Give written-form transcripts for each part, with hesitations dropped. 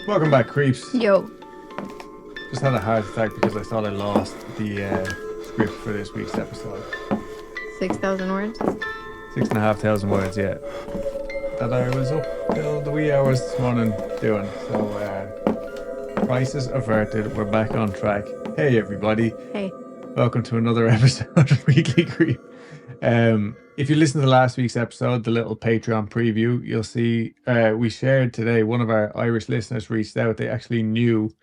Welcome back, creeps. Yo. Just had a heart attack because I thought I lost the script for this week's episode. 6,000 words? 6,500 words, yeah. That I was up till the wee hours this morning doing. So, crisis averted. We're back on track. Hey, everybody. Hey. Welcome to another episode of Weekly Creep. If you listen to last week's episode, the little Patreon preview, you'll see we shared today, one of our Irish listeners reached out. They actually knew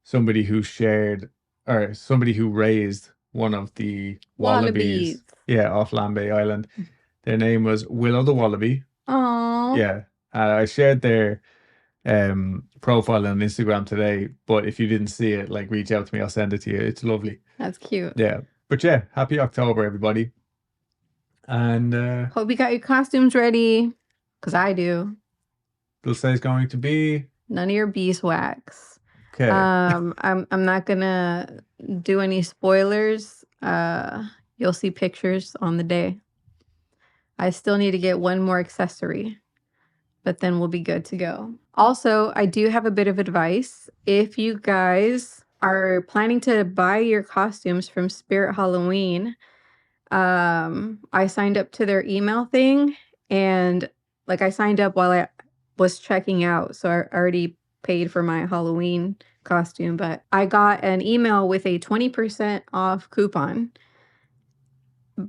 somebody who shared, or somebody who raised one of the wallabies. Yeah, off Lambay Island. Their name was Willow the Wallaby. Aww. Yeah. I shared their profile on Instagram today, but if you didn't see it, like, reach out to me, I'll send it to you. It's lovely. That's cute. Yeah. But yeah, happy October, everybody. And hope you got your costumes ready, because I do. They'll say it's going to be none of your beeswax. Okay. I'm not gonna do any spoilers. You'll see pictures on the day. I still need to get one more accessory, but then we'll be good to go. Also, I do have a bit of advice. If you guys are planning to buy your costumes from Spirit Halloween, I signed up to their email thing, and like I signed up while I was checking out, so I already paid for my Halloween costume, but I got an email with a 20% off coupon,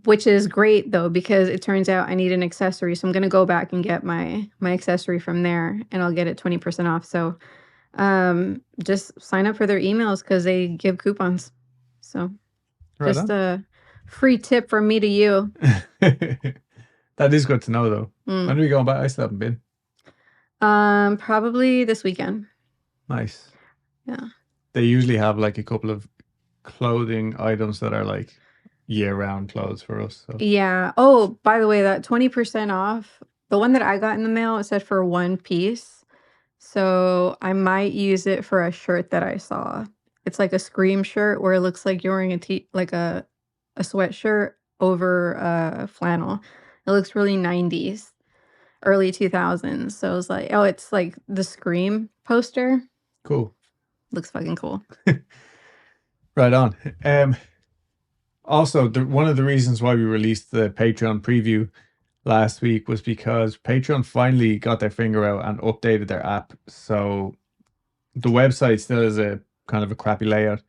which is great though, because it turns out I need an accessory. So I'm going to go back and get my accessory from there, and I'll get it 20% off. So just sign up for their emails because they give coupons. So right just on. a free tip from me to you. That is good to know though. When are we going back? I still haven't been. Probably this weekend. Nice. Yeah. They usually have like a couple of clothing items that are like year-round clothes for us. So. Yeah. Oh, by the way, that 20% off, the one that I got in the mail, it said for one piece. So I might use it for a shirt that I saw. It's like a Scream shirt where it looks like you're wearing a sweatshirt over flannel. It looks really 90s, early 2000s. So I was like, oh, it's like the Scream poster. Cool. Looks fucking cool. Right on. Also, one of the reasons why we released the Patreon preview last week was because Patreon finally got their finger out and updated their app. So the website still is a kind of a crappy layout,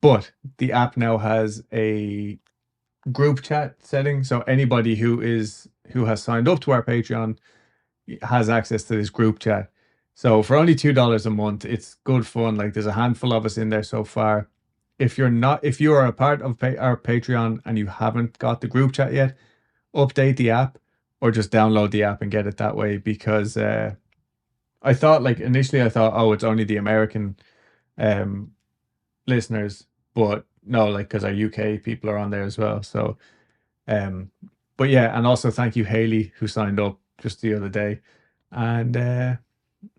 but the app now has a group chat setting. So anybody who has signed up to our Patreon has access to this group chat. So for only $2 a month, it's good fun. Like, there's a handful of us in there so far. If you are a part of our Patreon and you haven't got the group chat yet, update the app or just download the app and get it that way. Because I thought, like, initially I thought, oh, it's only the American listeners, but no, like, because our UK people are on there as well. So, but yeah, and also thank you, Haley, who signed up just the other day. And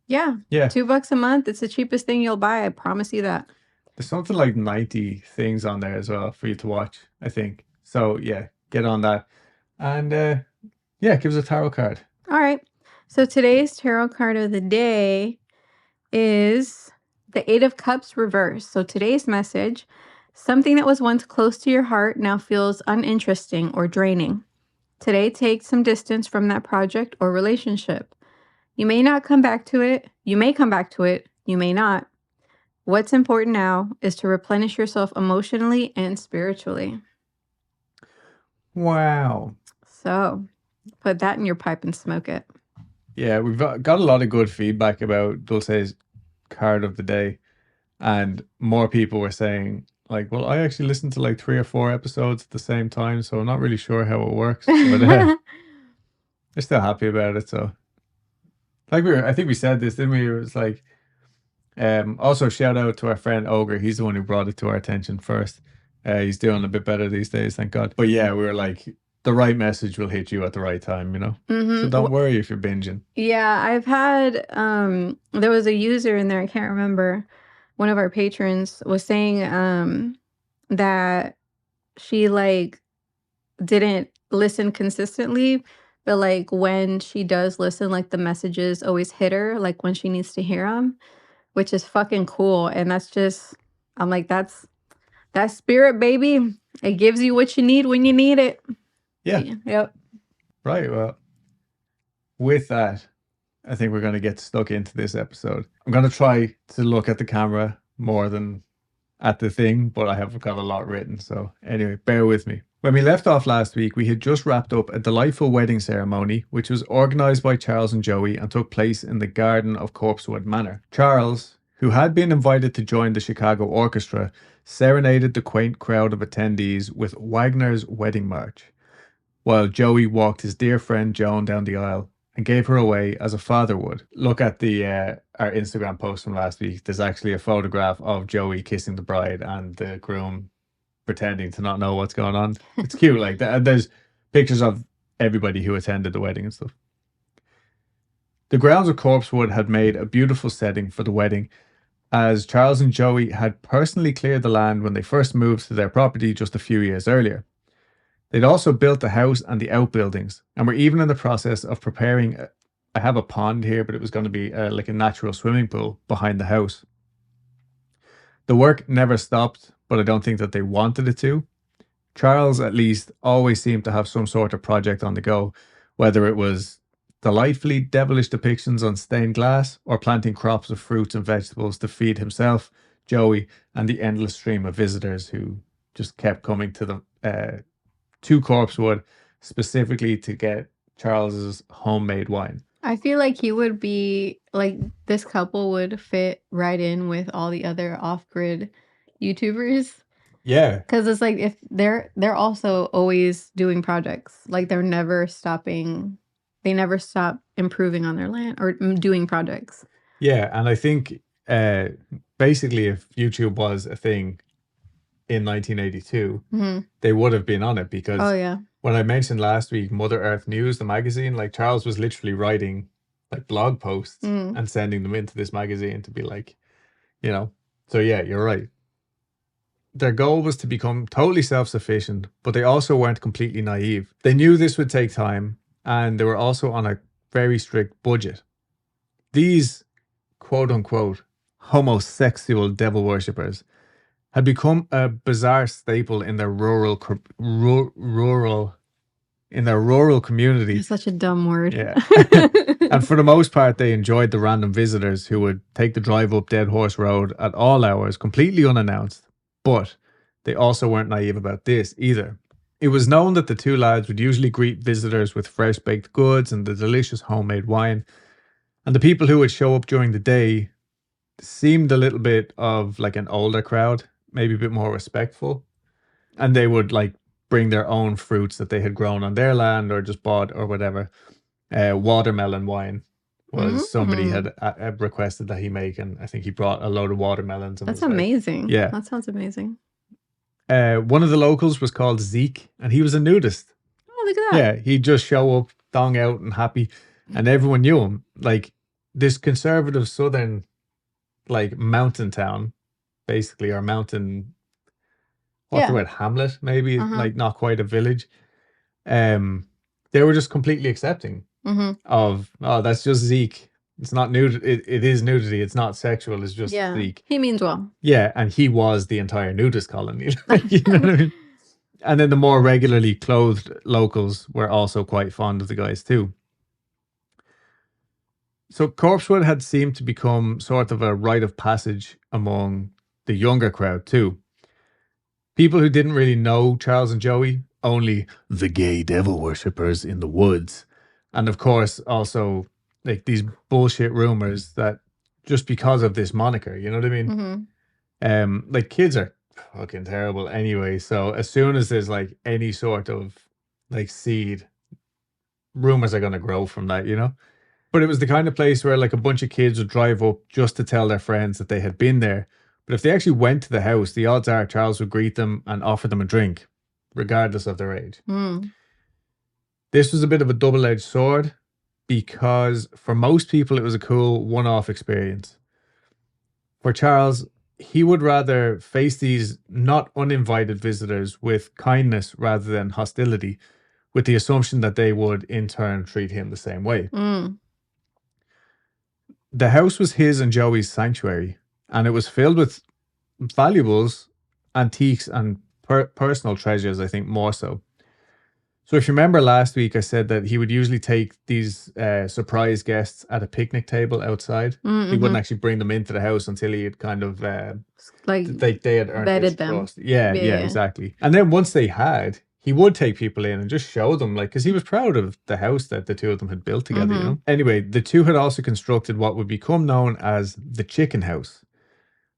yeah, $2 a month. It's the cheapest thing you'll buy. I promise you that. There's something like 90 things on there as well for you to watch, I think. So yeah, get on that. And yeah, give us a tarot card. All right. So today's tarot card of the day is the Eight of Cups reversed. So today's message: something that was once close to your heart now feels uninteresting or draining. Today, take some distance from that project or relationship. You may not come back to it. You may come back to it. You may not. What's important now is to replenish yourself emotionally and spiritually. Wow. So put that in your pipe and smoke it. Yeah, we've got a lot of good feedback about Dulce's card of the day. And more people were saying, like, well, I actually listened to like 3 or 4 episodes at the same time, so I'm not really sure how it works. But they're still happy about it. So, like, I think we said this, didn't we? It was like, also shout out to our friend Ogre. He's the one who brought it to our attention first. He's doing a bit better these days, thank God. But yeah, we were like, the right message will hit you at the right time, you know? Mm-hmm. So don't worry if you're binging. Yeah, I've had, there was a user in there, I can't remember, one of our patrons was saying that she like didn't listen consistently, but like when she does listen, like the messages always hit her, like when she needs to hear them. which is fucking cool. And that's just, I'm like, that's that spirit, baby. It gives you what you need when you need it. Yeah. Yep. Right. Well, with that, I think we're going to get stuck into this episode. I'm going to try to look at the camera more than at the thing, but I have got a lot written. So anyway, bear with me. When we left off last week, we had just wrapped up a delightful wedding ceremony, which was organised by Charles and Joey and took place in the garden of Corspewood Manor. Charles, who had been invited to join the Chicago Orchestra, serenaded the quaint crowd of attendees with Wagner's Wedding March, while Joey walked his dear friend Joan down the aisle and gave her away as a father would. Look at the our Instagram post from last week. There's actually a photograph of Joey kissing the bride and the groom pretending to not know what's going on. It's cute like that. There's pictures of everybody who attended the wedding and stuff. The grounds of Corspewood had made a beautiful setting for the wedding, as Charles and Joey had personally cleared the land when they first moved to their property just a few years earlier. They'd also built the house and the outbuildings, and were even in the process of preparing. I have a pond here, but it was going to be like a natural swimming pool behind the house. The work never stopped, but I don't think that they wanted it to. Charles, at least, always seemed to have some sort of project on the go, whether it was delightfully devilish depictions on stained glass or planting crops of fruits and vegetables to feed himself, Joey, and the endless stream of visitors who just kept coming to the to Corspewood specifically to get Charles's homemade wine. I feel like he would be like, this couple would fit right in with all the other off-grid YouTubers. Yeah, because it's like, if they're also always doing projects, like they're never stopping. They never stop improving on their land or doing projects. Yeah, and I think basically if YouTube was a thing in 1982, they would have been on it, because when I mentioned last week Mother Earth News, the magazine, like Charles was literally writing like blog posts and sending them into this magazine to be like, you know. So yeah, you're right. Their goal was to become totally self-sufficient, but they also weren't completely naive. They knew this would take time, and they were also on a very strict budget. These quote-unquote homosexual devil worshippers had become a bizarre staple in their rural community. It's such a dumb word. Yeah. And for the most part, they enjoyed the random visitors who would take the drive up Dead Horse Road at all hours, completely unannounced. But they also weren't naive about this either. It was known that the two lads would usually greet visitors with fresh baked goods and the delicious homemade wine. And the people who would show up during the day seemed a little bit of like an older crowd, maybe a bit more respectful. And they would like bring their own fruits that they had grown on their land or just bought or whatever. Watermelon wine was somebody had requested that he make, and I think he brought a load of watermelons. And that's amazing. Like, yeah, that sounds amazing. One of the locals was called Zeke, and he was a nudist. Oh, look at that. Yeah, he'd just show up, thong out and happy, and everyone knew him. Like this conservative southern, like mountain town, basically, or mountain, what's the word, hamlet, maybe, like not quite a village. They were just completely accepting of, oh, that's just Zeke. It's not nude. It is nudity. It's not sexual. It's just Zeke. He means well. Yeah, and he was the entire nudist colony. You know what I mean? And then the more regularly clothed locals were also quite fond of the guys too. So Corspewood had seemed to become sort of a rite of passage among the younger crowd too. People who didn't really know Charles and Joey, only the gay devil worshippers in the woods. And of course, also like these bullshit rumors that just because of this moniker, you know what I mean? Like kids are fucking terrible anyway. So as soon as there's like any sort of like seed, rumors are going to grow from that, you know? But it was the kind of place where like a bunch of kids would drive up just to tell their friends that they had been there. But if they actually went to the house, the odds are Charles would greet them and offer them a drink, regardless of their age. This was a bit of a double-edged sword, because for most people it was a cool one-off experience. For Charles, he would rather face these not uninvited visitors with kindness rather than hostility, with the assumption that they would in turn treat him the same way. The house was his and Joey's sanctuary, and it was filled with valuables, antiques, and personal treasures, I think more so. So if you remember last week, I said that he would usually take these surprise guests at a picnic table outside. Mm-hmm. He wouldn't actually bring them into the house until he had kind of like they had earned his vetted them. trust. Yeah, exactly. And then once they had, he would take people in and just show them, like, because he was proud of the house that the two of them had built together, you know? Anyway, the two had also constructed what would become known as the Chicken House,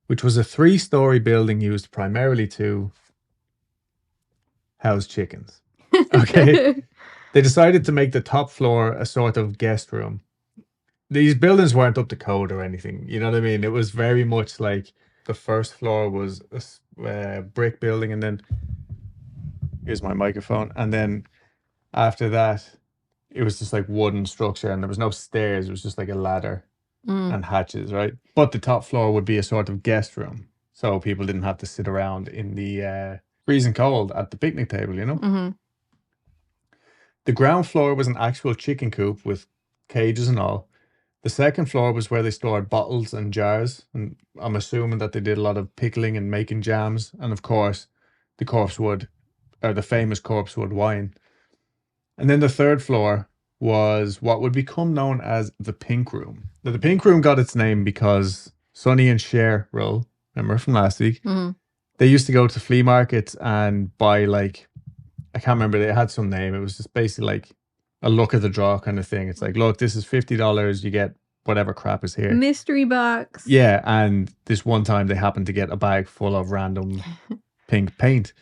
which was a 3-story building used primarily to house chickens. Okay. They decided to make the top floor a sort of guest room. These buildings weren't up to code or anything. You know what I mean? It was very much like the first floor was a brick building, and then here's my microphone. And then after that, it was just like wooden structure, and there was no stairs. It was just like a ladder and hatches, right? But the top floor would be a sort of guest room, so people didn't have to sit around in the freezing cold at the picnic table, you know? The ground floor was an actual chicken coop with cages and all. The second floor was where they stored bottles and jars, and I'm assuming that they did a lot of pickling and making jams, and of course, the Corspewood, or the famous Corspewood wine. And then the third floor was what would become known as the Pink Room. Now, the Pink Room got its name because Sonny and Cheryl, remember from last week, they used to go to flea markets and buy, like, I can't remember, they had some name. It was just basically like a luck of the draw kind of thing. It's like, look, this is $50. You get whatever crap is here. Mystery box. Yeah, and this one time they happened to get a bag full of random pink paint.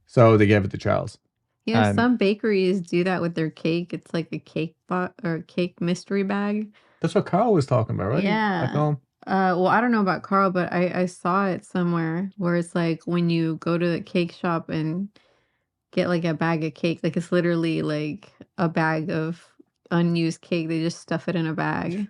So they gave it to Charles. Yeah, some bakeries do that with their cake. It's like a cake or cake mystery bag. That's what Carl was talking about, right? Yeah. Back home. Well, I don't know about Carl, but I saw it somewhere where it's like when you go to the cake shop and get like a bag of cake, like it's literally like a bag of unused cake. They just stuff it in a bag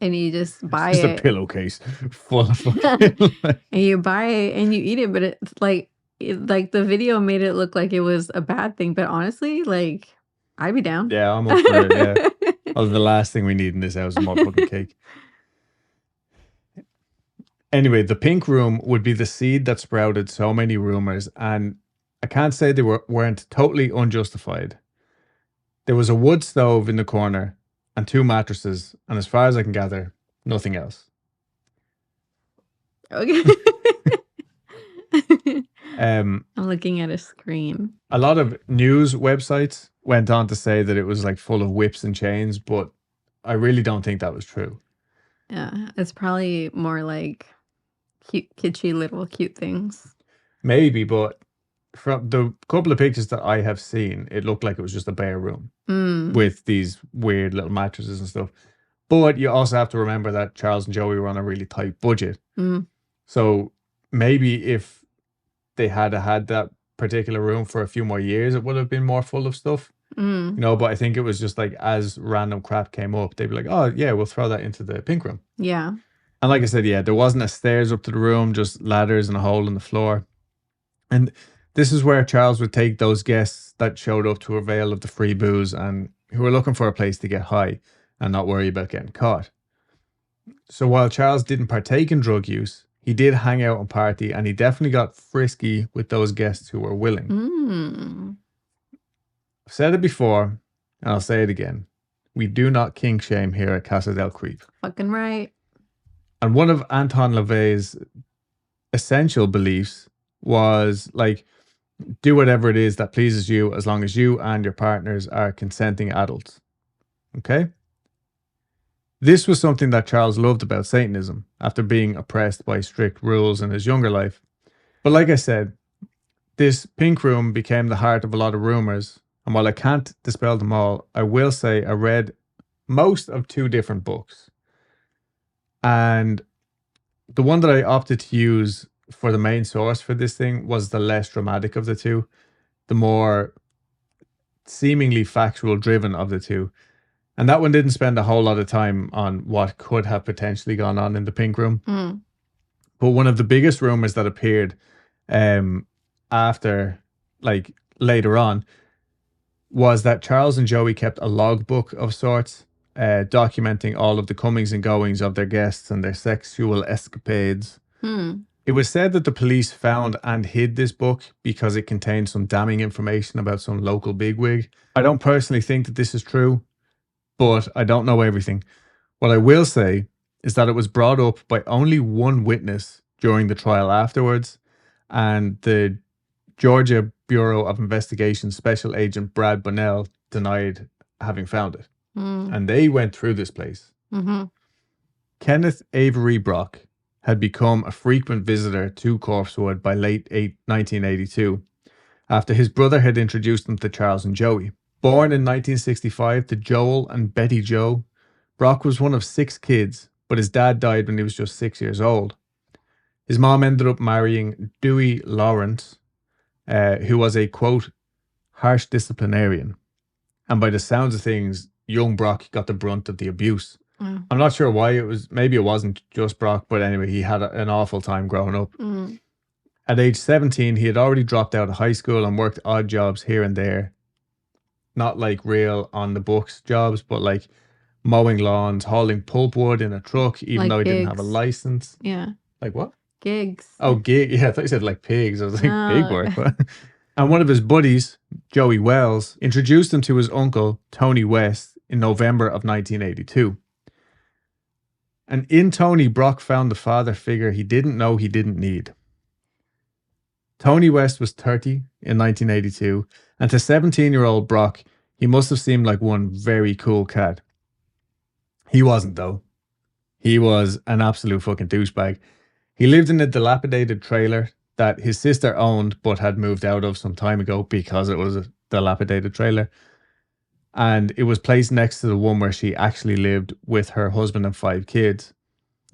and you just buy it's it. Just a pillowcase full of and you buy it and you eat it, but it's like the video made it look like it was a bad thing, but honestly, like, I'd be down. Yeah, I'm up for it. Yeah. Oh, the last thing we need in this house is more fucking cake. Anyway, the Pink Room would be the seed that sprouted so many rumors, and I can't say they weren't totally unjustified. There was a wood stove in the corner and 2 mattresses, and as far as I can gather, nothing else. Okay. I'm looking at a screen. A lot of news websites went on to say that it was like full of whips and chains, but I really don't think that was true. Yeah, it's probably more like cute, kitschy little cute things. Maybe, but from the couple of pictures that I have seen, it looked like it was just a bare room with these weird little mattresses and stuff. But you also have to remember that Charles and Joey were on a really tight budget. So maybe if they had that particular room for a few more years, it would have been more full of stuff. You know, but I think it was just like as random crap came up, they'd be like, oh yeah, we'll throw that into the Pink Room. Yeah. And like I said, yeah, there wasn't a stairs up to the room, just ladders and a hole in the floor. And this is where Charles would take those guests that showed up to avail of the free booze and who were looking for a place to get high and not worry about getting caught. So while Charles didn't partake in drug use, he did hang out and party, and he definitely got frisky with those guests who were willing. I've said it before, and I'll say it again. We do not kink shame here at Casa del Creep. Fucking right. And one of Anton LaVey's essential beliefs was, like, do whatever it is that pleases you as long as you and your partners are consenting adults. Okay? This was something that Charles loved about Satanism after being oppressed by strict rules in his younger life. But like I said, this Pink Room became the heart of a lot of rumors. And while I can't dispel them all, I will say I read most of 2 different books. And the one that I opted to use for the main source for this thing was the less dramatic of the 2, the more seemingly factual driven of the 2. And that one didn't spend a whole lot of time on what could have potentially gone on in the Pink Room. But one of the biggest rumors that appeared after, like, later on, was that Charles and Joey kept a logbook of sorts documenting all of the comings and goings of their guests and their sexual escapades. It was said that the police found and hid this book because it contained some damning information about some local bigwig. I don't personally think that this is true, but I don't know everything. What I will say is that it was brought up by only one witness during the trial afterwards, and the Georgia Bureau of Investigation Special Agent Brad Bunnell denied having found it. And they went through this place. Kenneth Avery Brock had become a frequent visitor to Corspewood by late 1982, after his brother had introduced him to Charles and Joey. Born in 1965 to Joel and Betty Jo, Brock was one of 6 kids, but his dad died when he was just 6 years old. His mom ended up marrying Dewey Lawrence, who was a, quote, harsh disciplinarian. And by the sounds of things, young Brock got the brunt of the abuse. I'm not sure why it was. Maybe it wasn't just Brock, but anyway, he had an awful time growing up. At age 17, he had already dropped out of high school and worked odd jobs here and there. Not like real on the books jobs, but like mowing lawns, hauling pulpwood in a truck, even Like though he didn't gigs. have a license. Yeah. Like what? Gigs. Oh, gig. Yeah, I thought you said like pigs. I was like, pig No. work. What? And one of his buddies, Joey Wells, introduced him to his uncle, Tony West, in November of 1982. And in Tony, Brock found the father figure he didn't know he didn't need. Tony West was 30 in 1982, and to 17-year-old Brock, he must have seemed like one very cool cat. He wasn't, though. He was an absolute fucking douchebag. He lived in a dilapidated trailer that his sister owned but had moved out of some time ago because it was a dilapidated trailer. And it was placed next to the one where she actually lived with her husband and 5 kids.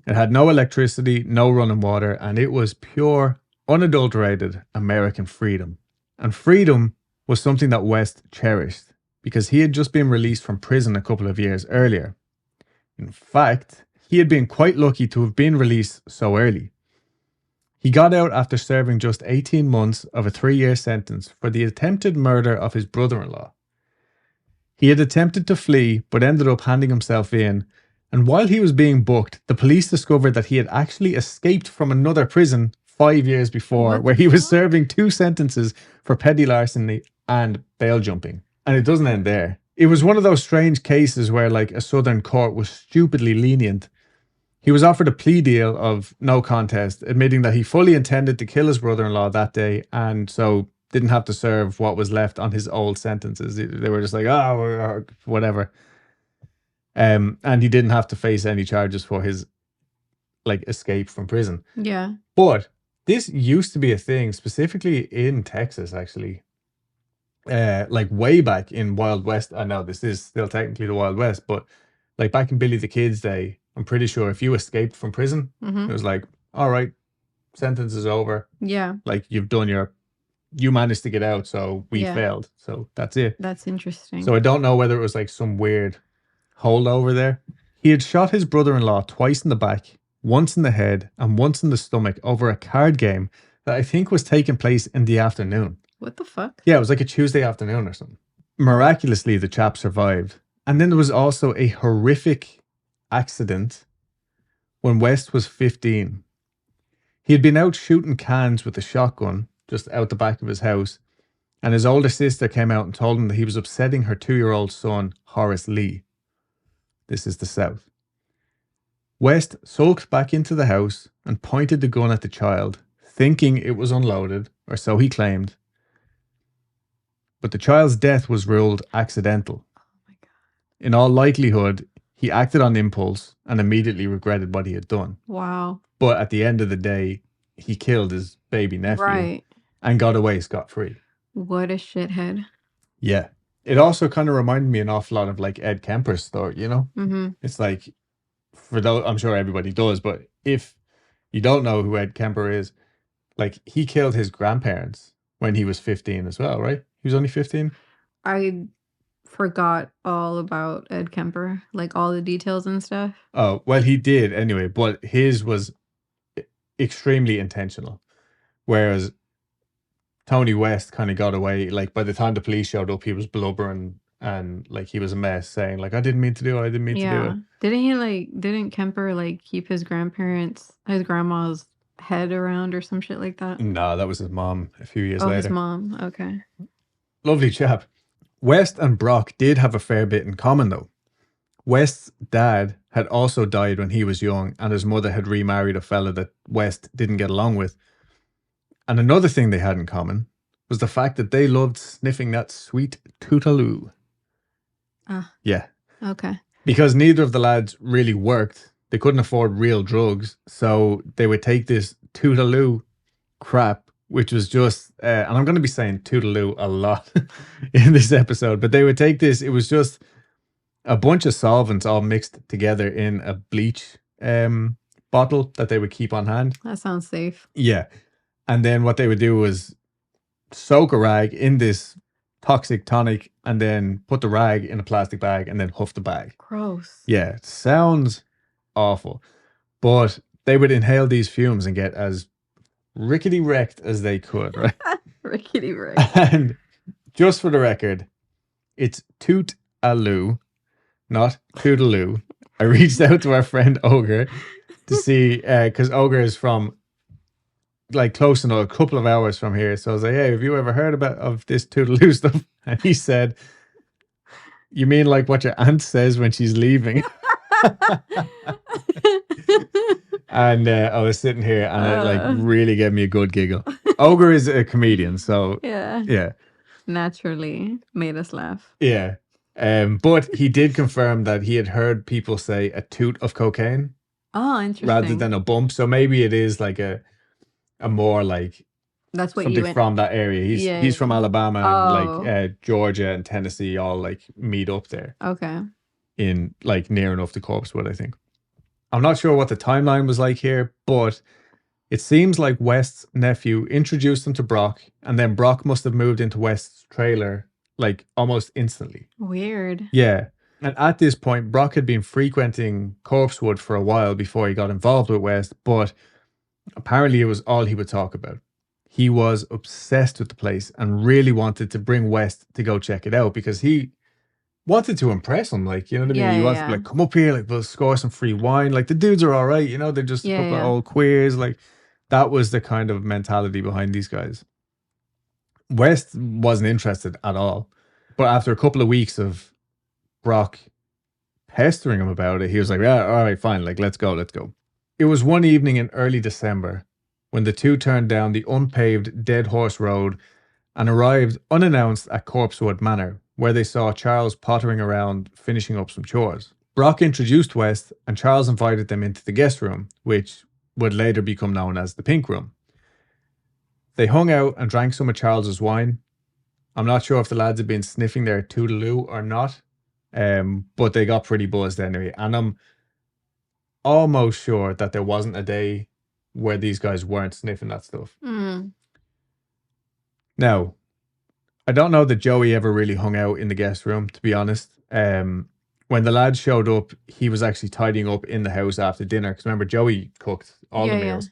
It had no electricity, no running water, and it was pure, unadulterated American freedom. And freedom was something that West cherished because he had just been released from prison a couple of years earlier. In fact, he had been quite lucky to have been released so early. He got out after serving just 18 months of a 3-year sentence for the attempted murder of his brother-in-law. He had attempted to flee, but ended up handing himself in, and while he was being booked, the police discovered that he had actually escaped from another prison 5 years before, where he was serving 2 sentences for petty larceny and bail jumping. And it doesn't end there. It was one of those strange cases where like a southern court was stupidly lenient. He was offered a plea deal of no contest, admitting that he fully intended to kill his brother-in-law that day, and so didn't have to serve what was left on his old sentences. They were just like, oh, whatever. And he didn't have to face any charges for his like escape from prison. Yeah. But this used to be a thing, specifically in Texas, actually. Like way back in Wild West. I know this is still technically the Wild West, but like back in Billy the Kid's day, I'm pretty sure if you escaped from prison, it was like, all right, sentence is over. Yeah. Like you managed to get out, so we failed. So that's it. That's interesting. So I don't know whether it was like some weird holdover there. He had shot his brother-in-law twice in the back, once in the head, and once in the stomach over a card game that I think was taking place in the afternoon. What the fuck? Yeah, it was like a Tuesday afternoon or something. Miraculously, the chap survived. And then there was also a horrific accident when West was 15. He had been out shooting cans with a shotgun just out the back of his house, and his older sister came out and told him that he was upsetting her 2-year-old son, Horace Lee. This is the South. West sulked back into the house and pointed the gun at the child, thinking it was unloaded, or so he claimed. But the child's death was ruled accidental. Oh my God. In all likelihood, he acted on impulse and immediately regretted what he had done. Wow. But at the end of the day, he killed his baby nephew and got away scot-free. What a shithead. Yeah. It also kind of reminded me an awful lot of like Ed Kemper's story, you know? Mm-hmm. It's like, for those, I'm sure everybody does, but if you don't know who Ed Kemper is, like he killed his grandparents when he was 15 as well, right? He was only 15? I forgot all about Ed Kemper, like all the details and stuff. Oh, well, he did anyway, but his was extremely intentional. Whereas Tony West kind of got away. Like by the time the police showed up, he was blubbering and like he was a mess, saying like, I didn't mean to do it, I didn't mean to do it. Didn't Kemper like keep his grandma's head around or some shit like that? No, that was his mom a few years Oh, later. his mom. Okay. Lovely chap. West and Brock did have a fair bit in common though. West's dad had also died when he was young, and his mother had remarried a fella that West didn't get along with. And another thing they had in common was the fact that they loved sniffing that sweet Tootaloo. Yeah. Okay. Because neither of the lads really worked. They couldn't afford real drugs. So they would take this Tootaloo crap, which was just, and I'm going to be saying Tootaloo a lot in this episode, but they would take this, it was just a bunch of solvents all mixed together in a bleach bottle that they would keep on hand. That sounds safe. Yeah. And then what they would do was soak a rag in this toxic tonic and then put the rag in a plastic bag and then huff the bag. Gross. Yeah, it sounds awful. But they would inhale these fumes and get as rickety wrecked as they could, right? Rickety wrecked. And just for the record, it's Toot-a-loo, not Toodaloo. I reached out to our friend Ogre to see, because Ogre is from like close enough, a couple of hours from here. So I was like, hey, have you ever heard of this Toodaloo stuff? And he said, you mean like what your aunt says when she's leaving? And I was sitting here and it like really gave me a good giggle. Ogre is a comedian, so yeah. Naturally made us laugh. Yeah. But he did confirm that he had heard people say a toot of cocaine. Oh, interesting. Rather than a bump. So maybe it is like a more like that's what something from that area. He's from Alabama and like Georgia and Tennessee all like meet up there. Okay. In like near enough to Corspewood, I think. I'm not sure what the timeline was like here, but it seems like West's nephew introduced him to Brock, and then Brock must have moved into West's trailer like almost instantly. Weird. Yeah. And at this point, Brock had been frequenting Corspewood for a while before he got involved with West, but apparently it was all he would talk about. He was obsessed with the place and really wanted to bring West to go check it out because he wanted to impress him, like, you know what I mean? He wanted to be like, come up here, like, we'll score some free wine. Like, the dudes are all right, you know? They're just a couple of old queers. Like, that was the kind of mentality behind these guys. West wasn't interested at all. But after a couple of weeks of Brock pestering him about it, he was like, yeah, all right, fine. Like, let's go. It was one evening in early December when the two turned down the unpaved Dead Horse Road and arrived unannounced at Corspewood Manor, where they saw Charles pottering around finishing up some chores. Brock introduced West and Charles invited them into the guest room, which would later become known as the Pink Room. They hung out and drank some of Charles's wine. I'm not sure if the lads had been sniffing their Toodaloo or not, but they got pretty buzzed anyway. And I'm almost sure that there wasn't a day where these guys weren't sniffing that stuff. Now, I don't know that Joey ever really hung out in the guest room, to be honest. When the lads showed up, he was actually tidying up in the house after dinner. Because remember, Joey cooked all the meals.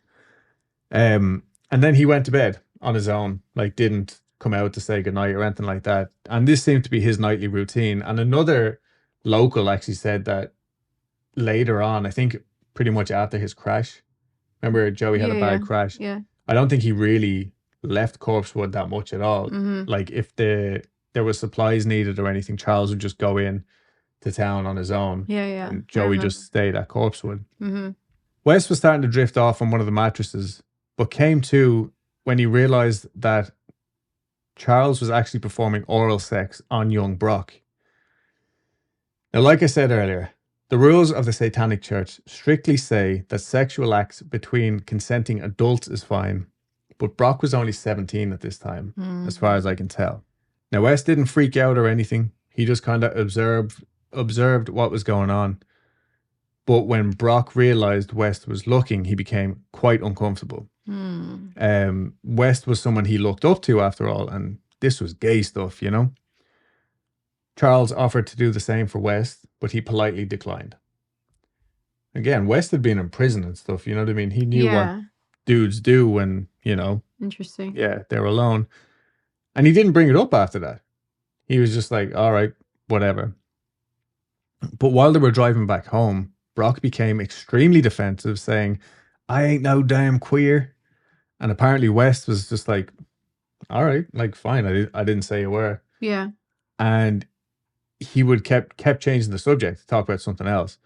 And then he went to bed on his own. Like, didn't come out to say goodnight or anything like that. And this seemed to be his nightly routine. And another local actually said that later on, I think pretty much after his crash. Remember, Joey had a bad crash? Yeah. I don't think he really left Corspewood that much at all. Like if there was supplies needed or anything, Charles would just go in to town on his own. And Joey just stayed at Corspewood. West was starting to drift off on one of the mattresses, but came to when he realized that Charles was actually performing oral sex on young Brock. Now, like I said earlier, the rules of the Satanic Church strictly say that sexual acts between consenting adults is fine, but Brock was only 17 at this time, as far as I can tell. Now, West didn't freak out or anything. He just kind of observed what was going on. But when Brock realized West was looking, he became quite uncomfortable. West was someone he looked up to after all, and this was gay stuff, you know? Charles offered to do the same for West, but he politely declined. Again, West had been in prison and stuff, you know what I mean? He knew what dudes do when, you know. Interesting. Yeah, they're alone. And he didn't bring it up after that. He was just like, all right, whatever. But while they were driving back home, Brock became extremely defensive, saying, I ain't no damn queer. And apparently West was just like, all right, like, fine. I didn't say you were. Yeah. And he would kept changing the subject to talk about something else.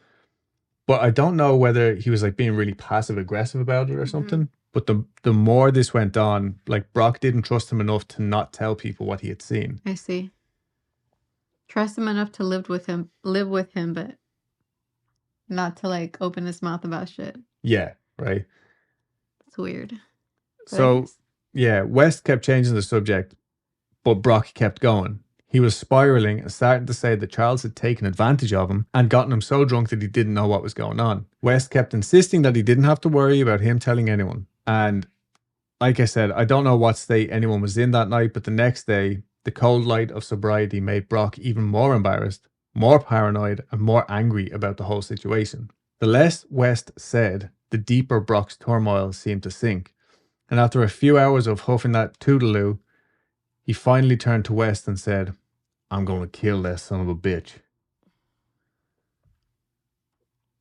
But I don't know whether he was like being really passive aggressive about it or something. But the more this went on, like Brock didn't trust him enough to not tell people what he had seen. I see. Trust him enough to live with him, but not to like open his mouth about shit. Yeah, right. It's weird. So, yeah, West kept changing the subject, but Brock kept going. He was spiraling and starting to say that Charles had taken advantage of him and gotten him so drunk that he didn't know what was going on. West kept insisting that he didn't have to worry about him telling anyone. And like I said, I don't know what state anyone was in that night, but the next day, the cold light of sobriety made Brock even more embarrassed, more paranoid, and more angry about the whole situation. The less West said, the deeper Brock's turmoil seemed to sink. And after a few hours of huffing that toodaloo, he finally turned to West and said, I'm going to kill that son of a bitch.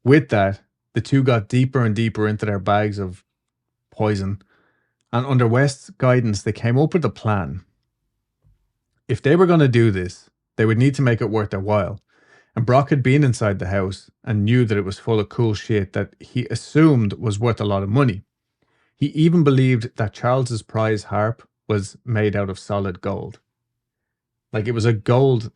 With that, the two got deeper and deeper into their bags of poison, and under West's guidance, they came up with a plan. If they were going to do this, they would need to make it worth their while. And Brock had been inside the house and knew that it was full of cool shit that he assumed was worth a lot of money. He even believed that Charles's prize harp was made out of solid gold. Like it was a gold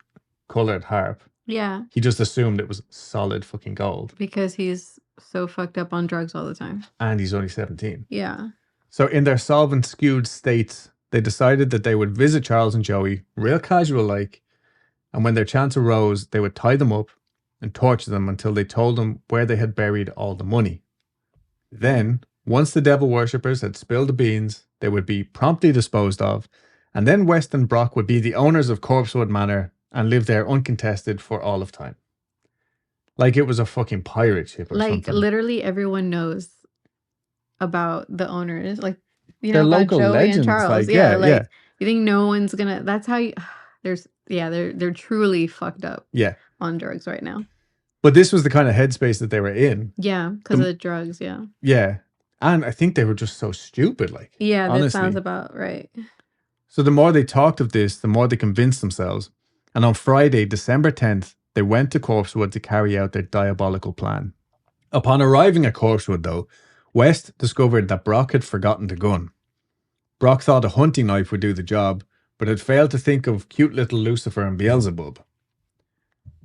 colored harp. Yeah. He just assumed it was solid fucking gold. Because he's so fucked up on drugs all the time. And he's only 17. Yeah. So in their solvent skewed states, they decided that they would visit Charles and Joey, real casual like, and when their chance arose, they would tie them up and torture them until they told them where they had buried all the money. Then, once the devil worshippers had spilled the beans, they would be promptly disposed of, and then West and Brock would be the owners of Corspewood Manor and live there uncontested for all of time. Like it was a fucking pirate ship or something. Like literally everyone knows about the owners. Like, you They're know, about local Joey legends. and Charles. Like, yeah. You think no one's gonna, that's how you, they're truly fucked up. Yeah. On drugs right now. But this was the kind of headspace that they were in. Yeah, because of the drugs, yeah. Yeah. And I think they were just so stupid, like. Yeah, that honestly. sounds about right. So the more they talked of this, the more they convinced themselves. And on Friday, December 10th, they went to Corspewood to carry out their diabolical plan. Upon arriving at Corspewood, though, West discovered that Brock had forgotten the gun. Brock thought a hunting knife would do the job, but had failed to think of cute little Lucifer and Beelzebub,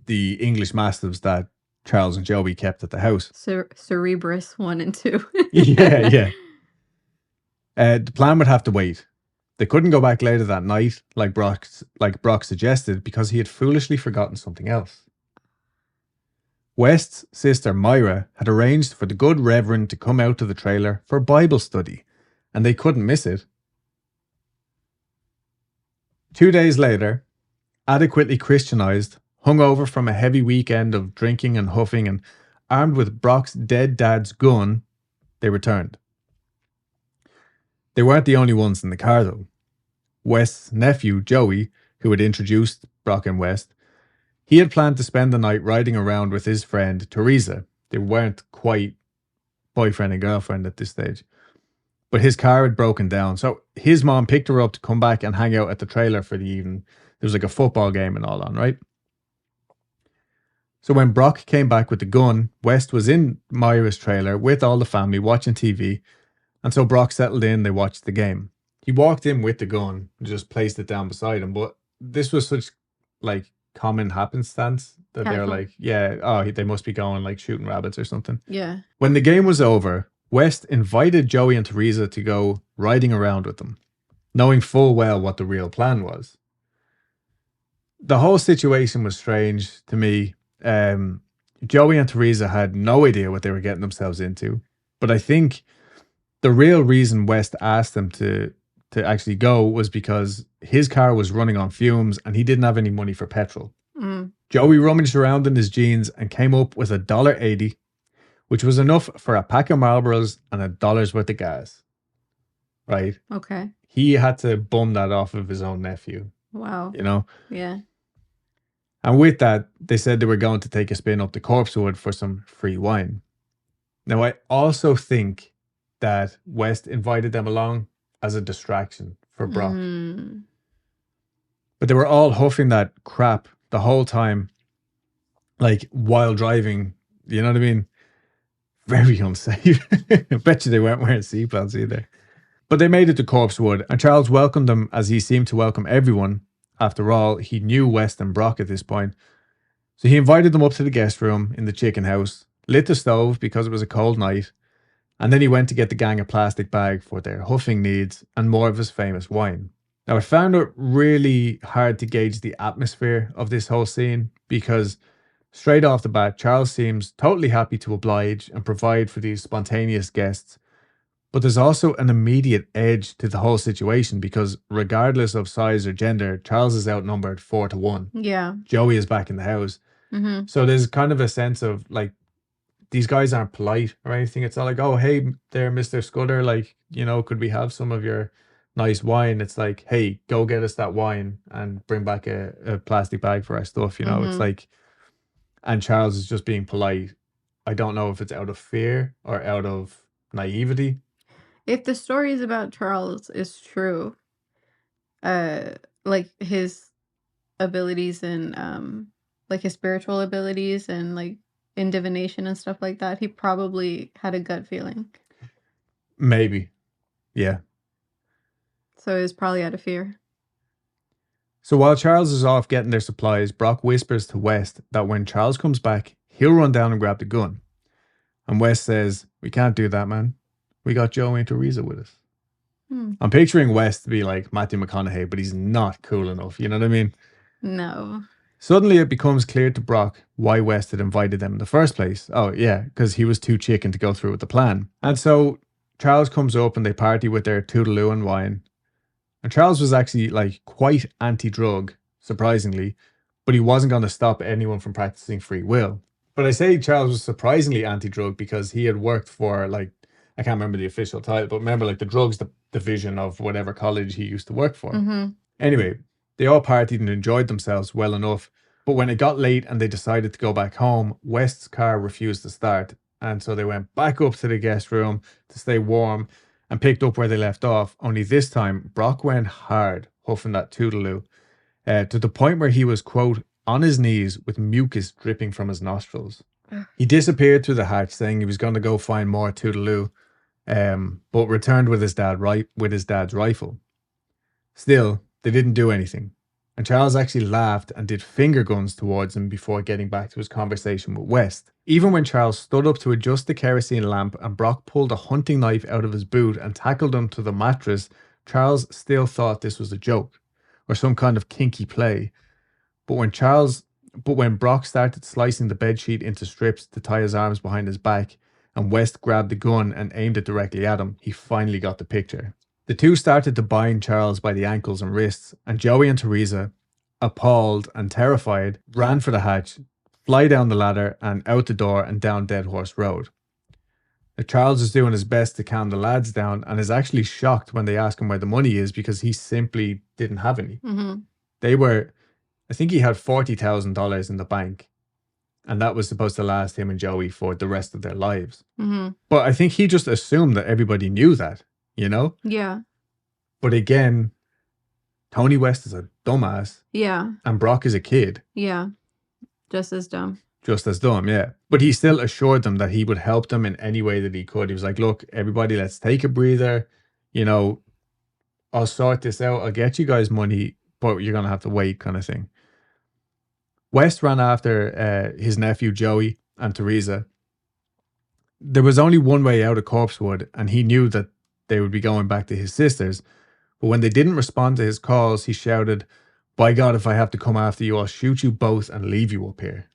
the English mastiffs that Charles and Joey kept at the house. Cerebrus 1 and 2. yeah. The plan would have to wait. They couldn't go back later that night, like Brock suggested, because he had foolishly forgotten something else. West's sister Myra had arranged for the good Reverend to come out to the trailer for Bible study, and they couldn't miss it. 2 days later, adequately Christianized, hungover from a heavy weekend of drinking and huffing, and armed with Brock's dead dad's gun, they returned. They weren't the only ones in the car, though. West's nephew, Joey, who had introduced Brock and West, he had planned to spend the night riding around with his friend, Teresa. They weren't quite boyfriend and girlfriend at this stage. But his car had broken down, so his mom picked her up to come back and hang out at the trailer for the evening. There was like a football game and all on, right? So when Brock came back with the gun, West was in Myra's trailer with all the family watching TV, and so Brock settled in, they watched the game. He walked in with the gun and just placed it down beside him, but this was such like common happenstance that they're like, they must be going like shooting rabbits or something. Yeah. When the game was over, West invited Joey and Teresa to go riding around with them, knowing full well what the real plan was. The whole situation was strange to me. Joey and Teresa had no idea what they were getting themselves into, but I think the real reason West asked them to actually go was because his car was running on fumes and he didn't have any money for petrol. Joey rummaged around in his jeans and came up with $1.80, which was enough for a pack of Marlboros and $1 worth of gas. Right? Okay. He had to bum that off of his own nephew. Wow. You know? Yeah. And with that, they said they were going to take a spin up to Corspewood for some free wine. Now, I also think that West invited them along as a distraction for Brock. But they were all huffing that crap the whole time, like while driving. You know what I mean? Very unsafe. I bet you they weren't wearing seatbelts either. But they made it to Corspewood, and Charles welcomed them as he seemed to welcome everyone. After all, he knew West and Brock at this point. So he invited them up to the guest room in the chicken house, lit the stove because it was a cold night, and then he went to get the gang a plastic bag for their huffing needs and more of his famous wine. Now, I found it really hard to gauge the atmosphere of this whole scene because straight off the bat, Charles seems totally happy to oblige and provide for these spontaneous guests. But there's also an immediate edge to the whole situation because regardless of size or gender, Charles is outnumbered 4-1. Yeah. Joey is back in the house. Mm-hmm. So there's kind of a sense of like, these guys aren't polite or anything. It's not like, oh, hey there, Mr. Scudder, like, you know, could we have some of your nice wine? It's like, hey, go get us that wine and bring back a plastic bag for our stuff, you know? It's like, and Charles is just being polite. I don't know if it's out of fear or out of naivety. If the stories about Charles is true, like his abilities and like his spiritual abilities and like in divination and stuff like that, he probably had a gut feeling. Maybe. Yeah. So it was probably out of fear. So while Charles is off getting their supplies, Brock whispers to West that when Charles comes back, he'll run down and grab the gun. And West says, we can't do that, man. We got Joey and Teresa with us. I'm picturing West to be like Matthew McConaughey, but he's not cool enough. You know what I mean? No. Suddenly it becomes clear to Brock why West had invited them in the first place. Oh, yeah, because he was too chicken to go through with the plan. And so Charles comes up and they party with their Toodaloo and wine. And Charles was actually like quite anti-drug, surprisingly, but he wasn't going to stop anyone from practicing free will. But I say Charles was surprisingly anti-drug because he had worked for like, I can't remember the official title, but remember like the drugs division of whatever college he used to work for. Anyway, they all partied and enjoyed themselves well enough. But when it got late and they decided to go back home, West's car refused to start. And so they went back up to the guest room to stay warm and picked up where they left off. Only this time, Brock went hard, huffing that Toodaloo, to the point where he was, quote, on his knees with mucus dripping from his nostrils. He disappeared through the hatch, saying he was going to go find more Toodaloo, but returned with his dad's rifle. Still, they didn't do anything, and Charles actually laughed and did finger guns towards him before getting back to his conversation with West. Even when Charles stood up to adjust the kerosene lamp and Brock pulled a hunting knife out of his boot and tackled him to the mattress, Charles still thought this was a joke or some kind of kinky play. But when Brock started slicing the bedsheet into strips to tie his arms behind his back, and West grabbed the gun and aimed it directly at him, he finally got the picture. The two started to bind Charles by the ankles and wrists, and Joey and Teresa, appalled and terrified, ran for the hatch, fly down the ladder and out the door and down Dead Horse Road. Now, Charles is doing his best to calm the lads down and is actually shocked when they ask him where the money is because he simply didn't have any. I think he had $40,000 in the bank, and that was supposed to last him and Joey for the rest of their lives. But I think he just assumed that everybody knew that, you know? Yeah. But again, Tony West is a dumbass. Yeah. And Brock is a kid. Yeah. Just as dumb. Just as dumb, yeah. But he still assured them that he would help them in any way that he could. He was like, look, everybody, let's take a breather. You know, I'll sort this out. I'll get you guys money, but you're going to have to wait, kind of thing. West ran after his nephew Joey and Teresa. There was only one way out of Corspewood, and he knew that they would be going back to his sister's. But when they didn't respond to his calls, he shouted, by God, if I have to come after you, I'll shoot you both and leave you up here.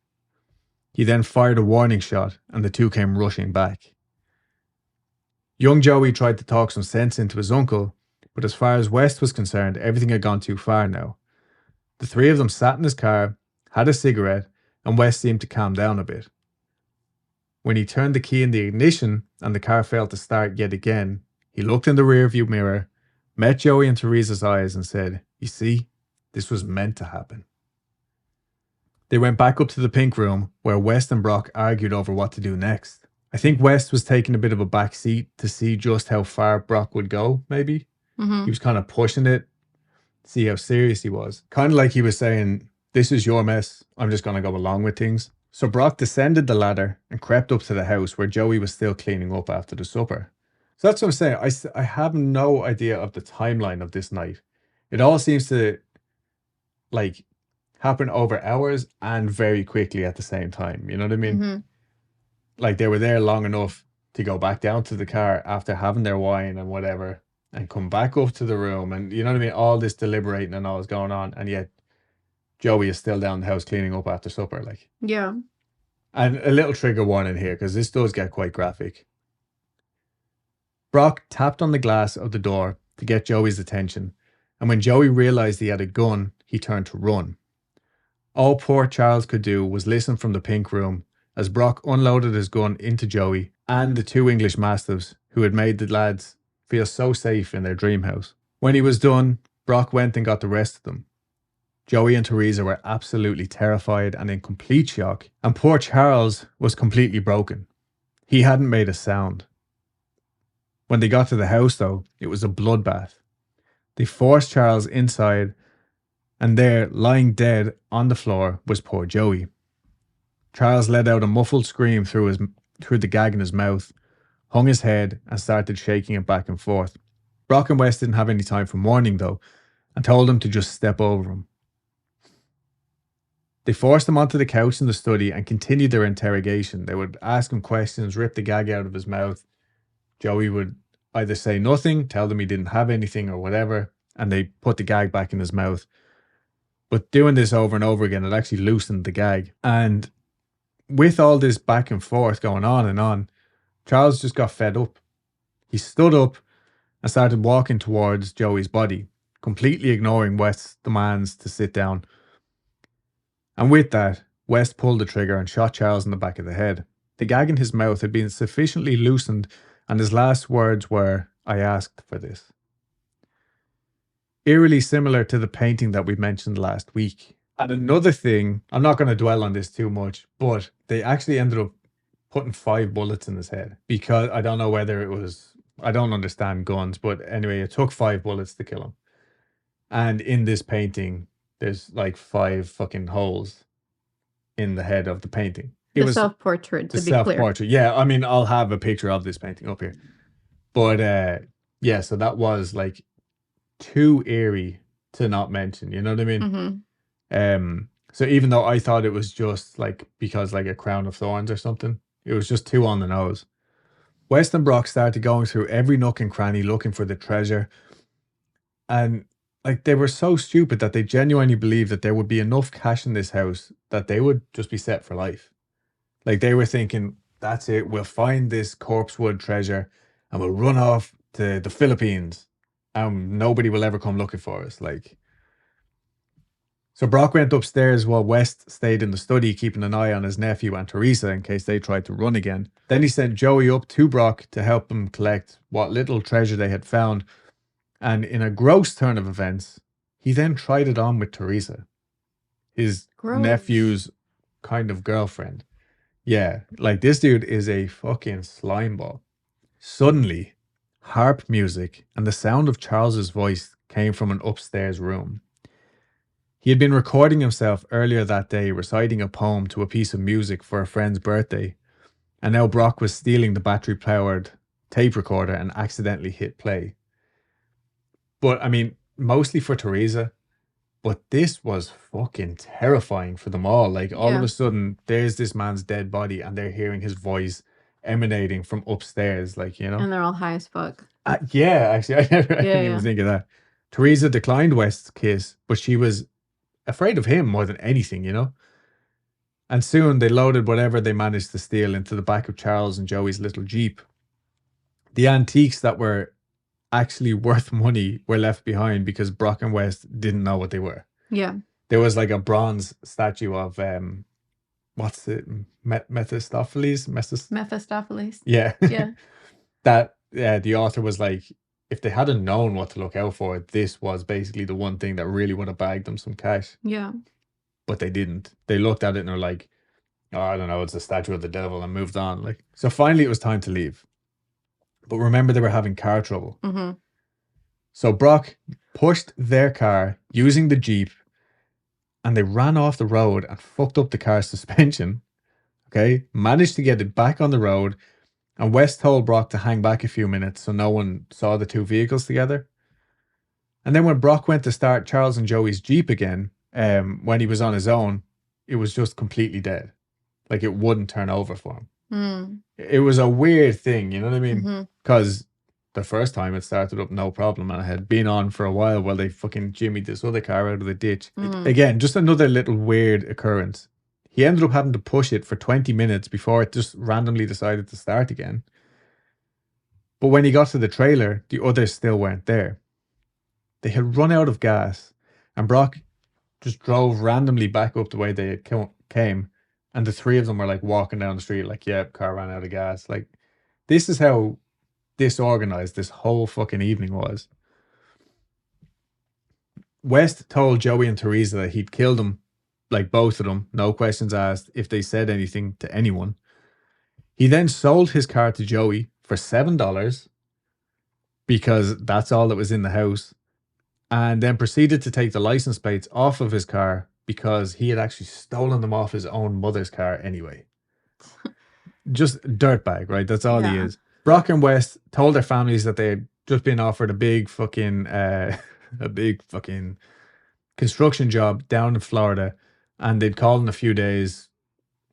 He then fired a warning shot, and the two came rushing back. Young Joey tried to talk some sense into his uncle, but as far as West was concerned, everything had gone too far now. The three of them sat in his car, had a cigarette, and West seemed to calm down a bit. When he turned the key in the ignition and the car failed to start yet again, he looked in the rearview mirror, met Joey and Teresa's eyes and said, you see, this was meant to happen. They went back up to the pink room where West and Brock argued over what to do next. I think West was taking a bit of a back seat to see just how far Brock would go, maybe. He was kind of pushing it, see how serious he was. Kind of like he was saying, this is your mess, I'm just going to go along with things. So Brock descended the ladder and crept up to the house where Joey was still cleaning up after the supper. So that's what I'm saying. I have no idea of the timeline of this night. It all seems to like happen over hours and very quickly at the same time. You know what I mean? Like they were there long enough to go back down to the car after having their wine and whatever and come back up to the room. And you know what I mean? All this deliberating and all is going on. And yet Joey is still down the house cleaning up after supper. Like, yeah. And a little trigger warning here because this does get quite graphic. Brock tapped on the glass of the door to get Joey's attention. And when Joey realized he had a gun, he turned to run. All poor Charles could do was listen from the pink room as Brock unloaded his gun into Joey and the 2 English Mastiffs who had made the lads feel so safe in their dream house. When he was done, Brock went and got the rest of them. Joey and Teresa were absolutely terrified and in complete shock, and poor Charles was completely broken. He hadn't made a sound. When they got to the house, though, it was a bloodbath. They forced Charles inside, and there, lying dead on the floor, was poor Joey. Charles let out a muffled scream through the gag in his mouth, hung his head, and started shaking it back and forth. Brock and West didn't have any time for mourning, though, and told him to just step over him. They forced him onto the couch in the study and continued their interrogation. They would ask him questions, rip the gag out of his mouth. Joey would either say nothing, tell them he didn't have anything or whatever, and they put the gag back in his mouth. But doing this over and over again, it actually loosened the gag. And with all this back and forth going on, Charles just got fed up. He stood up and started walking towards Joey's body, completely ignoring West's demands to sit down. And with that, West pulled the trigger and shot Charles in the back of the head. The gag in his mouth had been sufficiently loosened, and his last words were, "I asked for this." Eerily similar to the painting that we mentioned last week. And another thing, I'm not going to dwell on this too much, but they actually ended up putting 5 bullets in his head, because I don't know whether it was, I don't understand guns, but anyway, it took 5 bullets to kill him. And in this painting, there's like 5 fucking holes in the head of the painting. It was self-portrait, to be clear. Self-portrait. Yeah, I mean, I'll have a picture of this painting up here. But yeah, so that was like too eerie to not mention, you know what I mean? So even though I thought it was just like because like a crown of thorns or something, it was just too on the nose. West and Brock started going through every nook and cranny looking for the treasure, and like they were so stupid that they genuinely believed that there would be enough cash in this house that they would just be set for life. Like they were thinking, that's it, we'll find this Corspewood treasure and we'll run off to the Philippines and nobody will ever come looking for us. Like, so Brock went upstairs while West stayed in the study, keeping an eye on his nephew and Teresa in case they tried to run again. Then he sent Joey up to Brock to help him collect what little treasure they had found. And in a gross turn of events, he then tried it on with Teresa, his nephew's kind of girlfriend. Yeah, like this dude is a fucking slimeball. Suddenly, harp music and the sound of Charles's voice came from an upstairs room. He had been recording himself earlier that day, reciting a poem to a piece of music for a friend's birthday, and now Brock was stealing the battery-powered tape recorder and accidentally hit play. But, I mean, mostly for Teresa, but this was fucking terrifying for them all. Like, all of a sudden, there's this man's dead body and they're hearing his voice emanating from upstairs, like, you know? And they're all high as fuck. Yeah, actually, I didn't even think of that. Teresa declined West's kiss, but she was afraid of him more than anything, you know? And soon they loaded whatever they managed to steal into the back of Charles and Joey's little Jeep. The antiques that were actually worth money were left behind because Brock and West didn't know what they were. Yeah. There was like a bronze statue of what's it? Mephistopheles? Mephistopheles. Yeah. Yeah. That the author was like, if they hadn't known what to look out for, this was basically the one thing that really would have bagged them some cash. Yeah. but they didn't. They looked at it and were like, oh, I don't know, it's a statue of the devil, and moved on. Like, so finally it was time to leave. But remember, they were having car trouble. Mm-hmm. So Brock pushed their car using the Jeep, and they ran off the road and fucked up the car's suspension. Okay, managed to get it back on the road, and West told Brock to hang back a few minutes so no one saw the two vehicles together. And then when Brock went to start Charles and Joey's Jeep again, when he was on his own, it was just completely dead. Like, it wouldn't turn over for him. Mm. It was a weird thing, you know what I mean? Mm-hmm. Because the first time it started up no problem, and it had been on for a while they fucking jimmied this other car out of the ditch. Again, just another little weird occurrence. He ended up having to push it for 20 minutes before it just randomly decided to start again. But when he got to the trailer, the others still weren't there. They had run out of gas, and Brock just drove randomly back up the way they had came, and the three of them were like walking down the street like, yeah, car ran out of gas. Like, this is how disorganized this whole fucking evening was. West told Joey and Teresa that he'd killed them, like both of them, no questions asked, if they said anything to anyone. He then sold his car to Joey for $7 because that's all that was in the house, and then proceeded to take the license plates off of his car because he had actually stolen them off his own mother's car anyway. Just dirtbag, right? That's all he is. Brock and West told their families that they had just been offered a big fucking construction job down in Florida, and they'd call in a few days,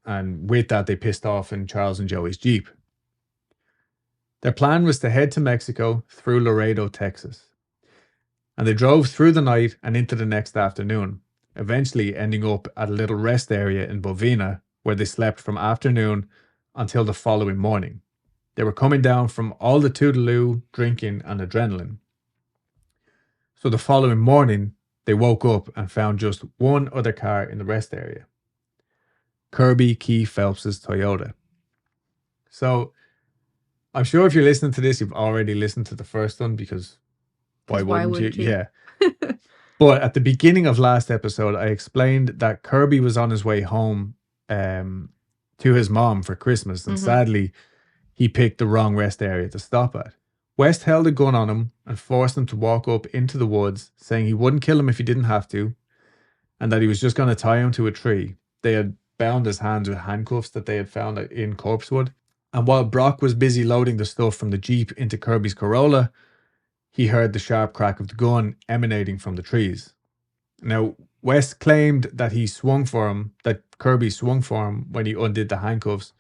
and with that they pissed off in Charles and Joey's Jeep. Their plan was to head to Mexico through Laredo, Texas. And they drove through the night and into the next afternoon, eventually ending up at a little rest area in Bovina, where they slept from afternoon until the following morning. They were coming down from all the toodaloo, drinking, and adrenaline. So the following morning, they woke up and found just one other car in the rest area. Kirby Phelps's Toyota. So I'm sure if you're listening to this, you've already listened to the first one, because why wouldn't you? Yeah. But at the beginning of last episode, I explained that Kirby was on his way home to his mom for Christmas, and sadly, he picked the wrong rest area to stop at. West held a gun on him and forced him to walk up into the woods, saying he wouldn't kill him if he didn't have to, and that he was just going to tie him to a tree. They had bound his hands with handcuffs that they had found in Corspewood. And while Brock was busy loading the stuff from the Jeep into Kirby's Corolla, he heard the sharp crack of the gun emanating from the trees. Now, West claimed that Kirby swung for him when he undid the handcuffs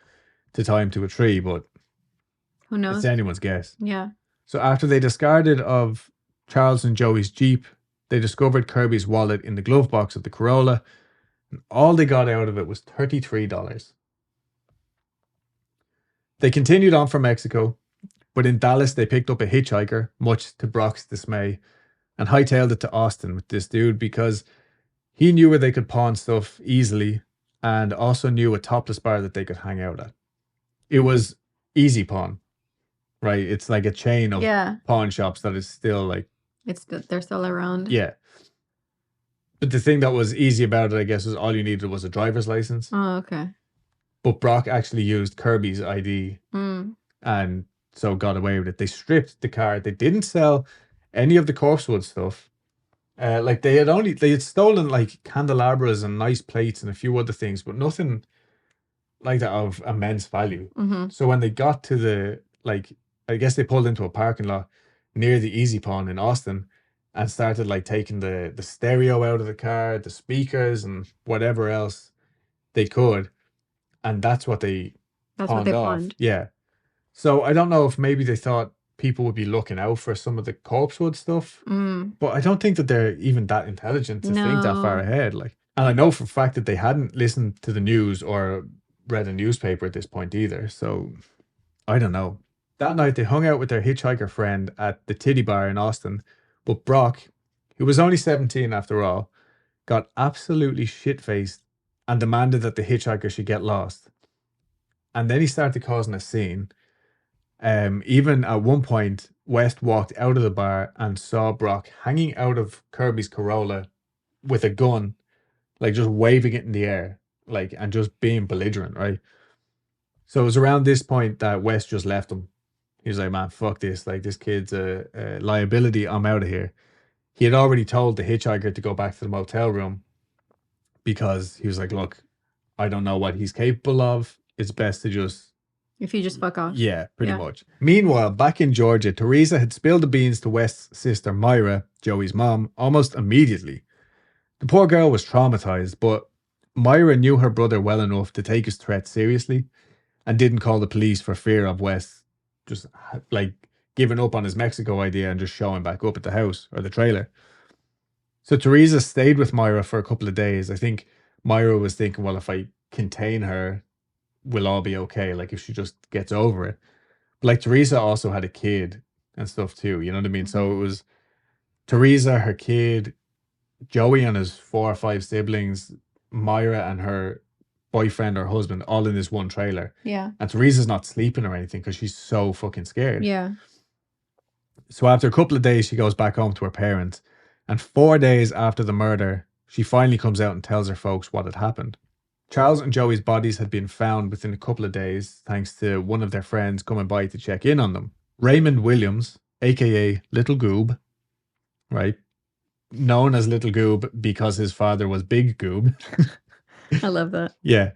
to tie him to a tree, but who knows? It's anyone's guess. Yeah. So after they discarded of Charles and Joey's Jeep, they discovered Kirby's wallet in the glove box of the Corolla, and all they got out of it was $33. They continued on from Mexico, but in Dallas they picked up a hitchhiker, much to Brock's dismay, and hightailed it to Austin with this dude because he knew where they could pawn stuff easily, and also knew a topless bar that they could hang out at. It was Easy Pawn, right? It's like a chain of pawn shops that is still like... They're still around. Yeah. But the thing that was easy about it, I guess, was all you needed was a driver's license. Oh, okay. But Brock actually used Kirby's ID and so got away with it. They stripped the car. They didn't sell any of the Corspewood stuff. Like they had stolen like candelabras and nice plates and a few other things, but nothing like that of immense value. So when they got to I guess they pulled into a parking lot near the Easy Pawn in Austin and started like taking the stereo out of the car, the speakers and whatever else they could. And that's what they pawned. Yeah. So I don't know if maybe they thought people would be looking out for some of the Corspewood stuff. But I don't think that they're even that intelligent to think that far ahead. Like, and I know for a fact that they hadn't listened to the news or read a newspaper at this point either. So I don't know. That night they hung out with their hitchhiker friend at the Titty Bar in Austin. But Brock, who was only 17 after all, got absolutely shit-faced and demanded that the hitchhiker should get lost. And then he started causing a scene. Even at one point, West walked out of the bar and saw Brock hanging out of Kirby's Corolla with a gun like just waving it in the air, like, and just being belligerent, right? So it was around this point that West just left him. He was like, man, fuck this. Like, this kid's a liability. I'm out of here. He had already told the hitchhiker to go back to the motel room because he was like, look, I don't know what he's capable of. It's best to just... If you just fuck off. Yeah, pretty much. Meanwhile, back in Georgia, Teresa had spilled the beans to West's sister Myra, Joey's mom, almost immediately. The poor girl was traumatized, but Myra knew her brother well enough to take his threat seriously and didn't call the police for fear of West just like giving up on his Mexico idea and just showing back up at the house or the trailer. So Teresa stayed with Myra for a couple of days. I think Myra was thinking, well, if I contain her, we'll all be okay. Like, if she just gets over it. But like, Teresa also had a kid and stuff too. You know what I mean? So it was Teresa, her kid, Joey and his 4 or 5 siblings, Myra and her boyfriend or husband, all in this one trailer. Yeah. And Teresa's not sleeping or anything because she's so fucking scared. Yeah. So after a couple of days, she goes back home to her parents. And 4 days after the murder, she finally comes out and tells her folks what had happened. Charles and Joey's bodies had been found within a couple of days, thanks to one of their friends coming by to check in on them. Raymond Williams, aka Little Goob, right? Known as Little Goob because his father was Big Goob. I love that. Yeah.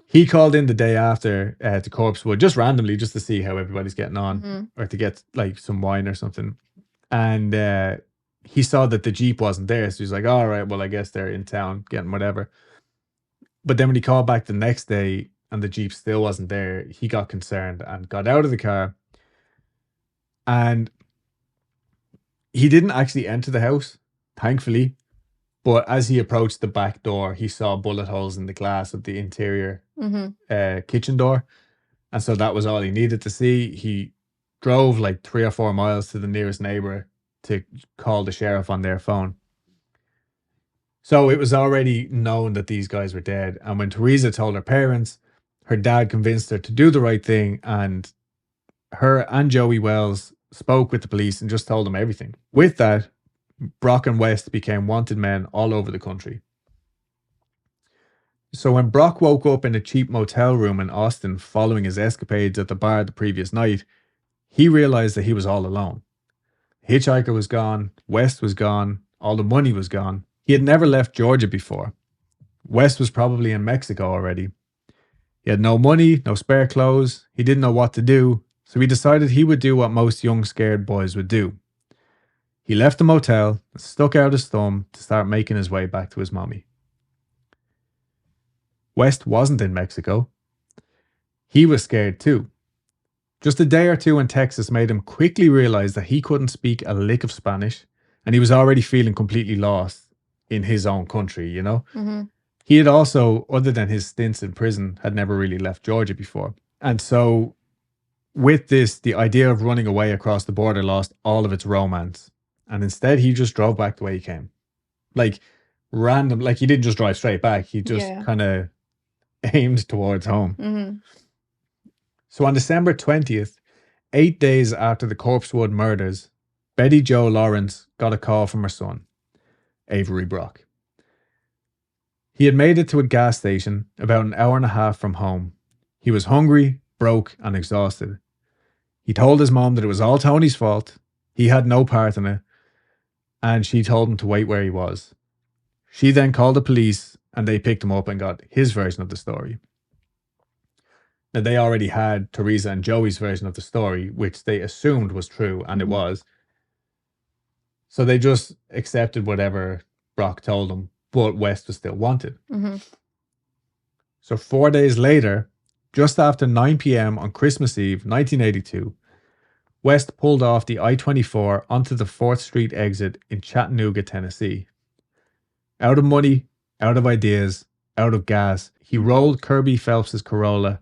He called in the day after to Corspewood, just randomly, just to see how everybody's getting on, or to get like some wine or something. And he saw that the Jeep wasn't there. So he's like, all right, well, I guess they're in town getting whatever. But then when he called back the next day and the Jeep still wasn't there, he got concerned and got out of the car. And he didn't actually enter the house, thankfully. But as he approached the back door, he saw bullet holes in the glass of the interior kitchen door. And so that was all he needed to see. He drove like 3 or 4 miles to the nearest neighbor to call the sheriff on their phone. So it was already known that these guys were dead. And when Teresa told her parents, her dad convinced her to do the right thing. And her and Joey Wells spoke with the police and just told them everything. With that, Brock and West became wanted men all over the country. So when Brock woke up in a cheap motel room in Austin following his escapades at the bar the previous night, he realized that he was all alone. Hitchhiker was gone, West was gone, all the money was gone. He had never left Georgia before. West was probably in Mexico already. He had no money, no spare clothes, he didn't know what to do, so he decided he would do what most young scared boys would do. He left the motel and stuck out his thumb to start making his way back to his mommy. West wasn't in Mexico. He was scared too. Just a day or two in Texas made him quickly realize that he couldn't speak a lick of Spanish, and he was already feeling completely lost in his own country, you know? He had also, other than his stints in prison, had never really left Georgia before. And so with this, the idea of running away across the border lost all of its romance. And instead, he just drove back the way he came. Like, random, like he didn't just drive straight back. He just kind of aimed towards home. So on December 20th, 8 days after the Corspewood murders, Betty Jo Lawrence got a call from her son, Avery Brock. He had made it to a gas station about an hour and a half from home. He was hungry, broke, and exhausted. He told his mom that it was all Tony's fault. He had no part in it. And she told him to wait where he was. She then called the police and they picked him up and got his version of the story. Now, they already had Teresa and Joey's version of the story, which they assumed was true, and it was. So they just accepted whatever Brock told them, but West was still wanted. So 4 days later, just after 9 p.m. on Christmas Eve, 1982, West pulled off the I-24 onto the 4th Street exit in Chattanooga, Tennessee. Out of money, out of ideas, out of gas, he rolled Kirby Phelps' Corolla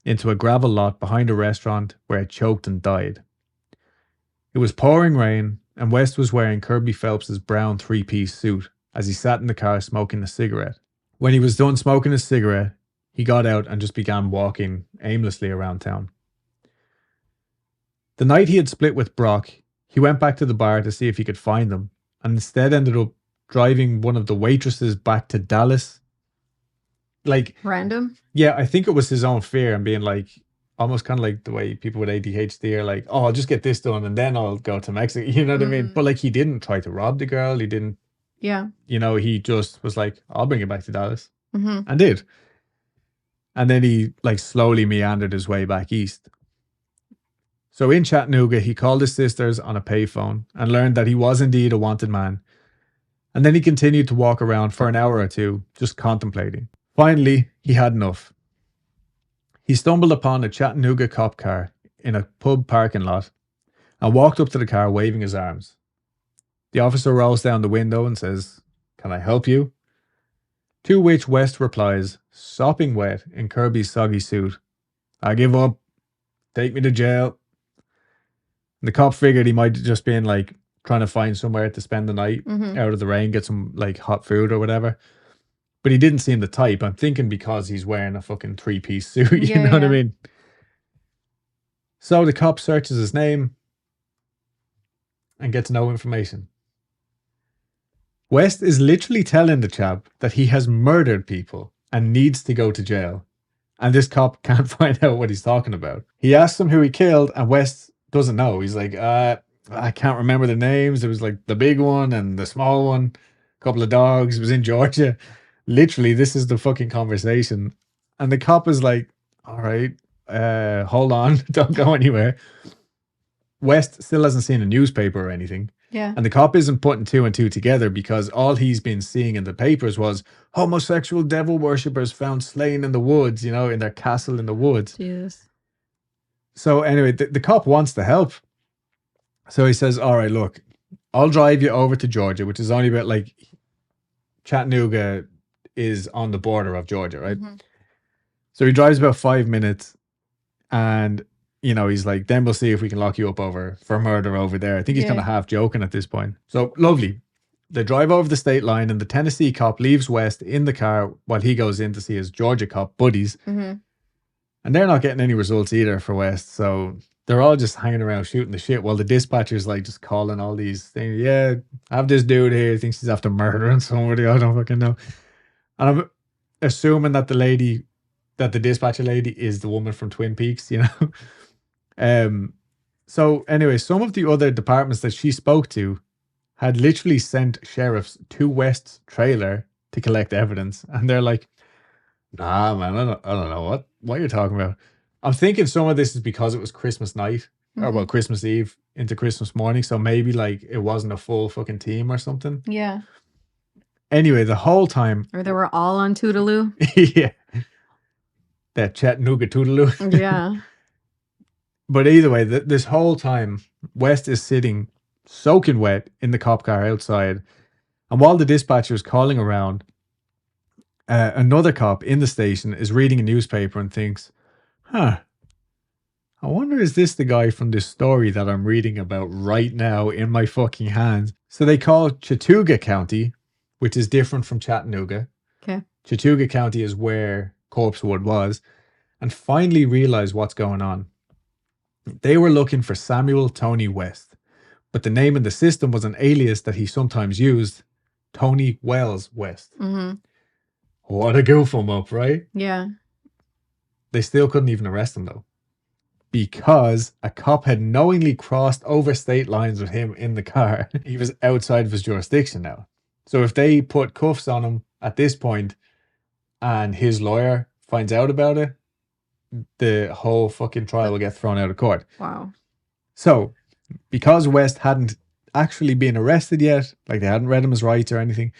into a gravel lot behind a restaurant where it choked and died. It was pouring rain, and West was wearing Kirby Phelps' brown 3-piece suit as he sat in the car smoking a cigarette. When he was done smoking his cigarette, he got out and just began walking aimlessly around town. The night he had split with Brock, he went back to the bar to see if he could find them, and instead ended up driving one of the waitresses back to Dallas. Like, Random. yeah, I think it was his own fear and being like, almost kind of like the way people with ADHD are like, oh, I'll just get this done and then I'll go to Mexico. You know what I mean? But like, he didn't try to rob the girl. He didn't, Yeah. you know, he just was like, I'll bring it back to Dallas. Mm-hmm. And did. And then he like slowly meandered his way back east. So in Chattanooga, he called his sisters on a payphone and learned that he was indeed a wanted man. And then he continued to walk around for an hour or two, just contemplating. Finally, he had enough. He stumbled upon a Chattanooga cop car in a pub parking lot and walked up to the car waving his arms. The officer rolls down the window and says, "Can I help you?" To which West replies, sopping wet in Kirby's soggy suit, "I give up. Take me to jail." And the cop figured he might have just been like trying to find somewhere to spend the night out of the rain, get some like hot food or whatever. But he didn't seem the type. I'm thinking because he's wearing a fucking 3-piece suit, you know what I mean? So the cop searches his name and gets no information. West is literally telling the chap that he has murdered people and needs to go to jail. And this cop can't find out what he's talking about. He asks him who he killed and West doesn't know. He's like, I can't remember the names. It was like the big one and the small one, a couple of dogs. It was in Georgia. Literally, this is the fucking conversation. And the cop is like, all right, hold on. Don't go anywhere. West still hasn't seen a newspaper or anything. Yeah. And the cop isn't putting two and two together because all he's been seeing in the papers was homosexual devil worshippers found slain in the woods, you know, in their castle in the woods. Jesus. So anyway, the cop wants to help. So he says, all right, look, I'll drive you over to Georgia, which is only about like Chattanooga is on the border of Georgia, right? So he drives about 5 minutes and, you know, he's like, then we'll see if we can lock you up for murder over there. I think he's kind of half joking at this point. So lovely. They drive over the state line and the Tennessee cop leaves West in the car while he goes in to see his Georgia cop buddies. And they're not getting any results either for West. So they're all just hanging around shooting the shit while the dispatcher's like just calling all these things. Yeah, I have this dude here. He thinks he's after murdering somebody. I don't fucking know. And I'm assuming that the dispatcher lady is the woman from Twin Peaks, you know? So anyway, some of the other departments that she spoke to had literally sent sheriffs to West's trailer to collect evidence. And they're like, nah, man, I don't know what you're talking about. I'm thinking some of this is because it was Christmas night, or well, Christmas Eve into Christmas morning. So maybe like it wasn't a full fucking team or something. Yeah. Anyway, the whole time. Or they were all on Toodaloo. Yeah. That Chattanooga Toodaloo. Yeah. But either way, this whole time, West is sitting soaking wet in the cop car outside. And while the dispatcher is calling around, another cop in the station is reading a newspaper and thinks, I wonder is this the guy from this story that I'm reading about right now in my fucking hands? So they call Chattooga County, which is different from Chattanooga. Okay. Chattooga County is where Corspewood was, and finally realize what's going on. They were looking for Samuel Tony West, but the name in the system was an alias that he sometimes used, Tony Wells West. What a goof him up, right? Yeah. They still couldn't even arrest him though, because a cop had knowingly crossed over state lines with him in the car. He was outside of his jurisdiction now. So if they put cuffs on him at this point and his lawyer finds out about it, the whole fucking trial will get thrown out of court. Wow. So because West hadn't actually been arrested yet, like they hadn't read him his rights or anything,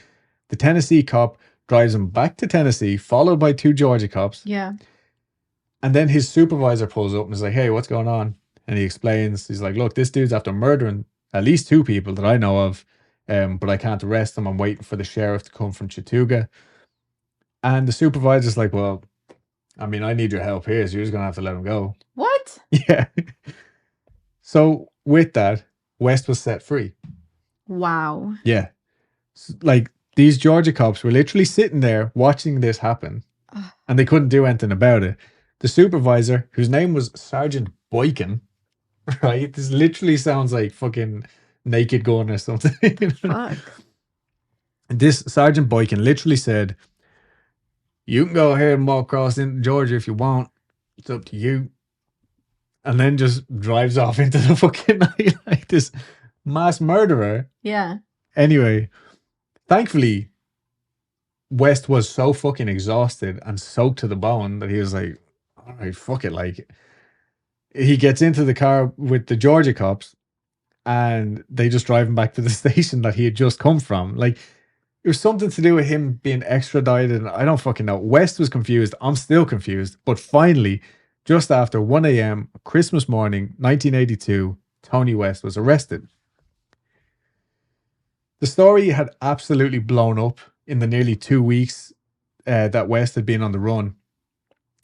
the Tennessee cop drives him back to Tennessee, followed by 2 Georgia cops. Yeah. And then his supervisor pulls up and is like, hey, what's going on? And he explains, he's like, look, this dude's after murdering at least 2 people that I know of, but I can't arrest him. I'm waiting for the sheriff to come from Chattooga. And the supervisor's like, well, I mean, I need your help here, so you're just going to have to let him go. What? Yeah. So with that, West was set free. Wow. Yeah. Like, these Georgia cops were literally sitting there watching this happen, and they couldn't do anything about it. The supervisor, whose name was Sergeant Boykin, right? This literally sounds like fucking Naked Gun or something. Fuck. This Sergeant Boykin literally said, "You can go ahead and walk across into Georgia if you want. It's up to you." And then just drives off into the fucking night like this mass murderer. Yeah. Anyway, thankfully, West was so fucking exhausted and soaked to the bone that he was like, all right, fuck it. Like, he gets into the car with the Georgia cops and they just drive him back to the station that he had just come from. Like, it was something to do with him being extradited. And I don't fucking know. West was confused. I'm still confused. But finally, just after 1 a.m., Christmas morning, 1982, Tony West was arrested. The story had absolutely blown up in the nearly 2 weeks that West had been on the run.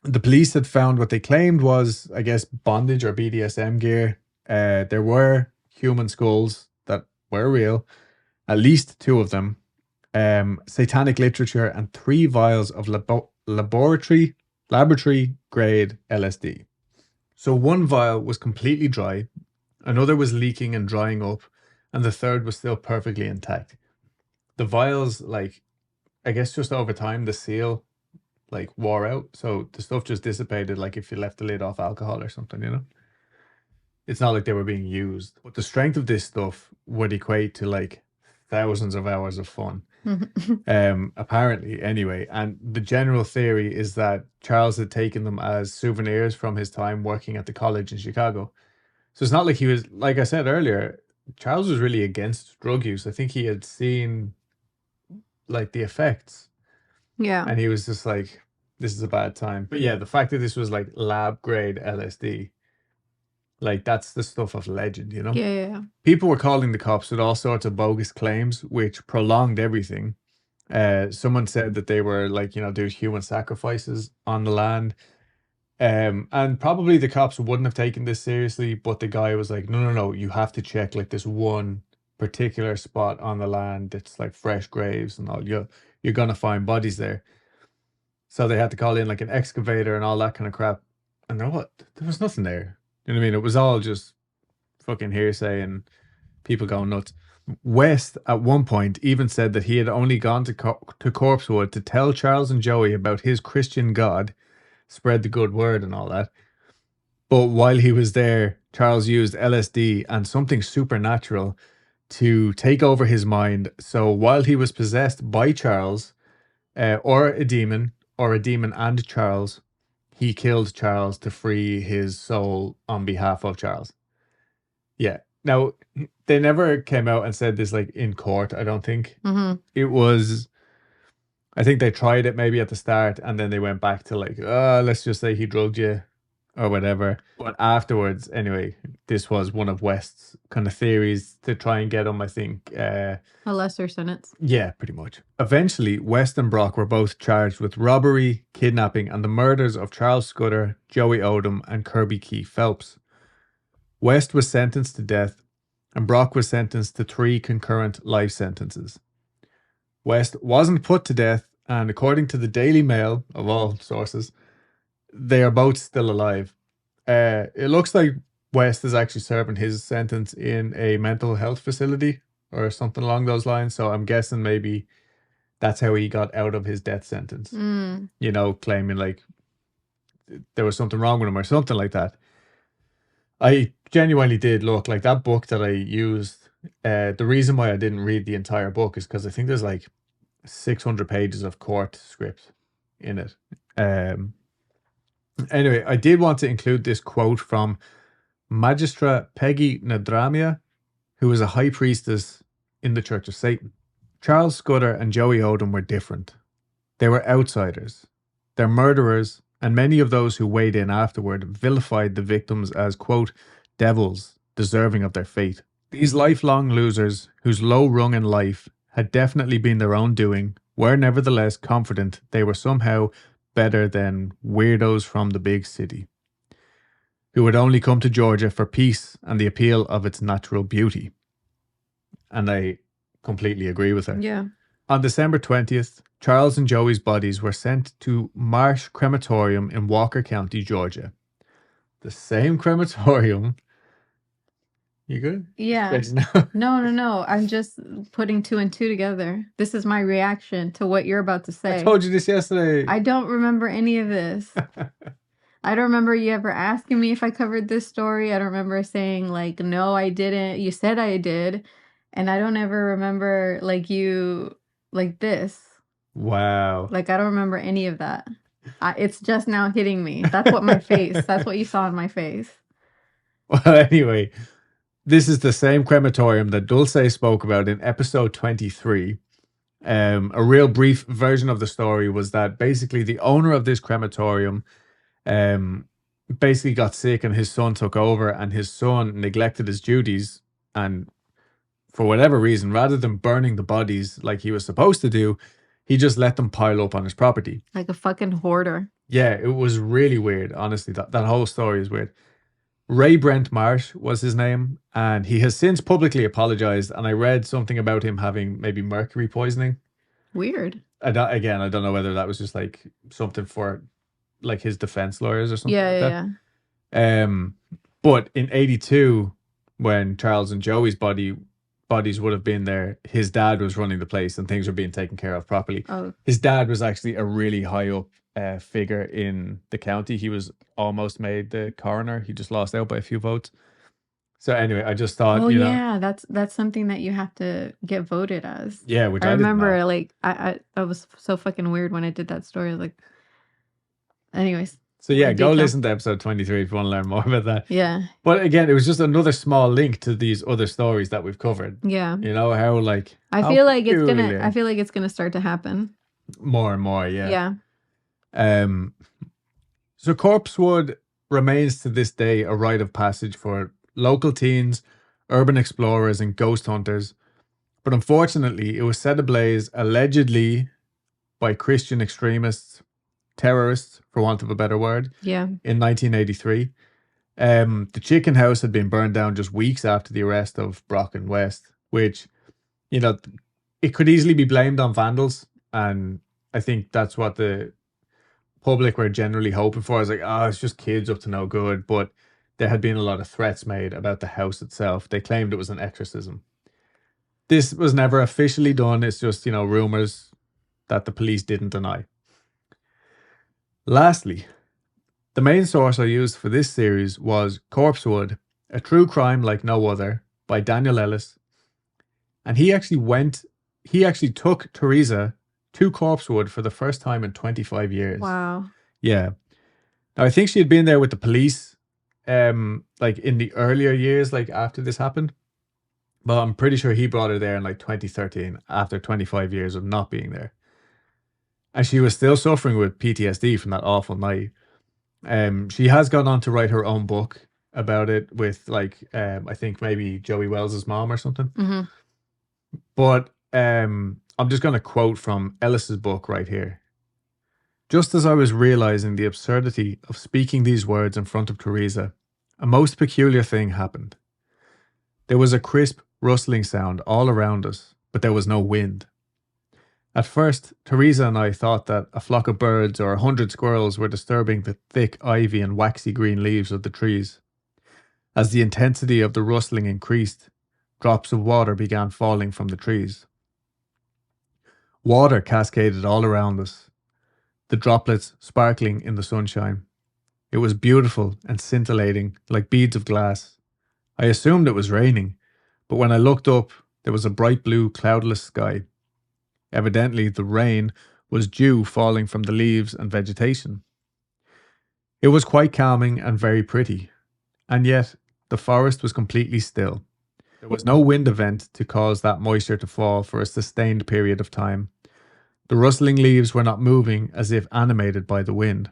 The police had found what they claimed was, I guess, bondage or BDSM gear. There were human skulls that were real, at least 2 of them, satanic literature, and 3 vials of laboratory grade LSD. So 1 vial was completely dry, another was leaking and drying up, and the 3rd was still perfectly intact. The vials, like, I guess just over time, the seal like wore out, so the stuff just dissipated, like if you left the lid off alcohol or something, you know. It's not like they were being used, but the strength of this stuff would equate to like thousands of hours of fun. Apparently, anyway. And the general theory is that Charles had taken them as souvenirs from his time working at the college in Chicago. So it's not like he was, like I said earlier, Charles was really against drug use. I think he had seen like the effects. Yeah. And he was just like, this is a bad time. But yeah, the fact that this was like lab grade LSD, like that's the stuff of legend, you know? Yeah. People were calling the cops with all sorts of bogus claims, which prolonged everything. Someone said that they were like, you know, there's human sacrifices on the land. And probably the cops wouldn't have taken this seriously, but the guy was like, no, you have to check like this one particular spot on the land. It's like fresh graves and all. You're gonna find bodies there. So they had to call in like an excavator and all that kind of crap. And there was nothing there. You know what I mean? It was all just fucking hearsay and people going nuts. West at one point even said that he had only gone to Corspewood to tell Charles and Joey about his Christian God, spread the good word and all that. But while he was there, Charles used LSD and something supernatural to take over his mind. So while he was possessed by Charles, or a demon and Charles, he killed Charles to free his soul on behalf of Charles. Yeah. Now, they never came out and said this like in court, I don't think. It was, I think they tried it maybe at the start and then they went back to like, let's just say he drugged you or whatever. But afterwards, anyway, this was one of West's kind of theories to try and get him, I think. A lesser sentence. Yeah, pretty much. Eventually, West and Brock were both charged with robbery, kidnapping, and the murders of Charles Scudder, Joey Odom, and Kirby Phelps. West was sentenced to death, and Brock was sentenced to 3 concurrent life sentences. West wasn't put to death, and according to the Daily Mail, of all sources, they are both still alive. It looks like West is actually serving his sentence in a mental health facility or something along those lines. So I'm guessing maybe that's how he got out of his death sentence. You know, claiming like there was something wrong with him or something like that. I genuinely did look like that book that I used. The reason why I didn't read the entire book is because I think there's like 600 pages of court script in it. Anyway, I did want to include this quote from Magistra Peggy Nadramia, who was a high priestess in the Church of Satan. Charles Scudder and Joey Odom were different. They were outsiders. Their murderers, and many of those who weighed in afterward, vilified the victims as, quote, devils deserving of their fate. These lifelong losers, whose low rung in life had definitely been their own doing, were nevertheless confident they were somehow better than weirdos from the big city, who had only come to Georgia for peace and the appeal of its natural beauty. And I completely agree with her. Yeah. On December 20th, Charles and Joey's bodies were sent to Marsh Crematorium in Walker County, Georgia. The same crematorium You good? Yeah. No. I'm just putting 2 and 2 together. This is my reaction to what you're about to I say. told you this yesterday. I don't remember any of this. I don't remember you ever asking me if I covered this story. I don't remember saying like, no, I didn't. You said I did. And I don't ever remember like you like this. Wow. Like, I don't remember any of that. It's just now hitting me. That's what that's what you saw in my face. Well, anyway, this is the same crematorium that Dulce spoke about in episode 23. A real brief version of the story was that basically the owner of this crematorium basically got sick and his son took over, and his son neglected his duties, and for whatever reason, rather than burning the bodies like he was supposed to do, he just let them pile up on his property. Like a fucking hoarder. Yeah, it was really weird. Honestly, that whole story is weird. Ray Brent Marsh was his name, and he has since publicly apologized. And I read something about him having maybe mercury poisoning. Weird. I don't know whether that was just like something for like his defense lawyers or something like that. Yeah. But in 82, when Charles and Joey's bodies would have been there, his dad was running the place and things were being taken care of properly. Oh. His dad was actually a really high up figure in the county. He was almost made the coroner. He just lost out by a few votes. So anyway, I just thought, that's something that you have to get voted as. Yeah, which I remember, didn't know. like, I was so fucking weird when I did that story. Like, anyways. So yeah, go listen to episode 23 if you want to learn more about that. Yeah. But again, it was just another small link to these other stories that we've covered. Yeah. You know how like I feel like it's gonna start to happen. More and more, yeah. Yeah. So Corspewood remains to this day a rite of passage for local teens, urban explorers, and ghost hunters. But unfortunately, it was set ablaze allegedly by Christian extremists, terrorists, for want of a better word. Yeah. In 1983. The chicken house had been burned down just weeks after the arrest of Brock and West, which, you know, it could easily be blamed on vandals. And I think that's what the public were generally hoping for. I was like, it's just kids up to no good. But there had been a lot of threats made about the house itself. They claimed it was an exorcism. This was never officially done. It's just, rumors that the police didn't deny. Lastly, the main source I used for this series was Corspewood, a true crime like no other, by Daniel Ellis. And he actually took Teresa to Corspewood for the first time in 25 years. Wow. Yeah. Now, I think she had been there with the police, like in the earlier years, like after this happened. But I'm pretty sure he brought her there in like 2013, after 25 years of not being there. And she was still suffering with PTSD from that awful night. She has gone on to write her own book about it with like, I think maybe Joey Wells's mom or something. Mm-hmm. But I'm just going to quote from Ellis's book right here. Just as I was realizing the absurdity of speaking these words in front of Teresa, a most peculiar thing happened. There was a crisp rustling sound all around us, but there was no wind. At first, Teresa and I thought that a flock of birds or 100 squirrels were disturbing the thick ivy and waxy green leaves of the trees. As the intensity of the rustling increased, drops of water began falling from the trees. Water cascaded all around us, the droplets sparkling in the sunshine. It was beautiful and scintillating like beads of glass. I assumed it was raining, but when I looked up, there was a bright blue, cloudless sky. Evidently, the rain was dew falling from the leaves and vegetation. It was quite calming and very pretty, and yet the forest was completely still. There was no wind event to cause that moisture to fall for a sustained period of time. The rustling leaves were not moving as if animated by the wind.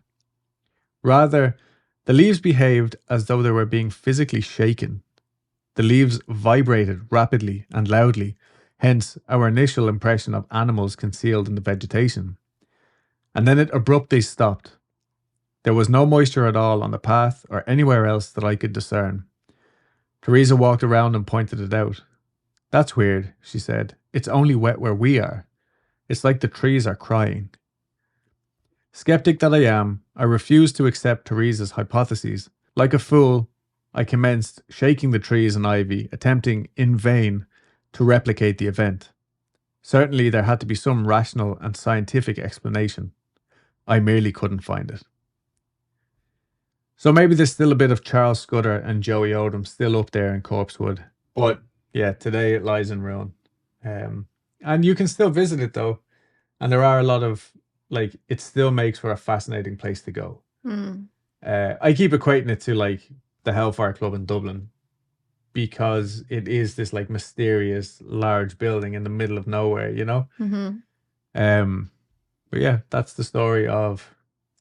Rather, the leaves behaved as though they were being physically shaken. The leaves vibrated rapidly and loudly, hence our initial impression of animals concealed in the vegetation. And then it abruptly stopped. There was no moisture at all on the path or anywhere else that I could discern. Teresa walked around and pointed it out. That's weird, she said. It's only wet where we are. It's like the trees are crying. Skeptic that I am, I refused to accept Teresa's hypotheses. Like a fool, I commenced shaking the trees and ivy, attempting in vain to replicate the event. Certainly there had to be some rational and scientific explanation. I merely couldn't find it. So maybe there's still a bit of Charles Scudder and Joey Odom still up there in Corspewood. But yeah, today it lies in ruin. And you can still visit it though. And there are a lot of, like, it still makes for a fascinating place to go. I keep equating it to like the Hellfire Club in Dublin, because it is this like mysterious large building in the middle of nowhere, you know? But yeah, that's the story of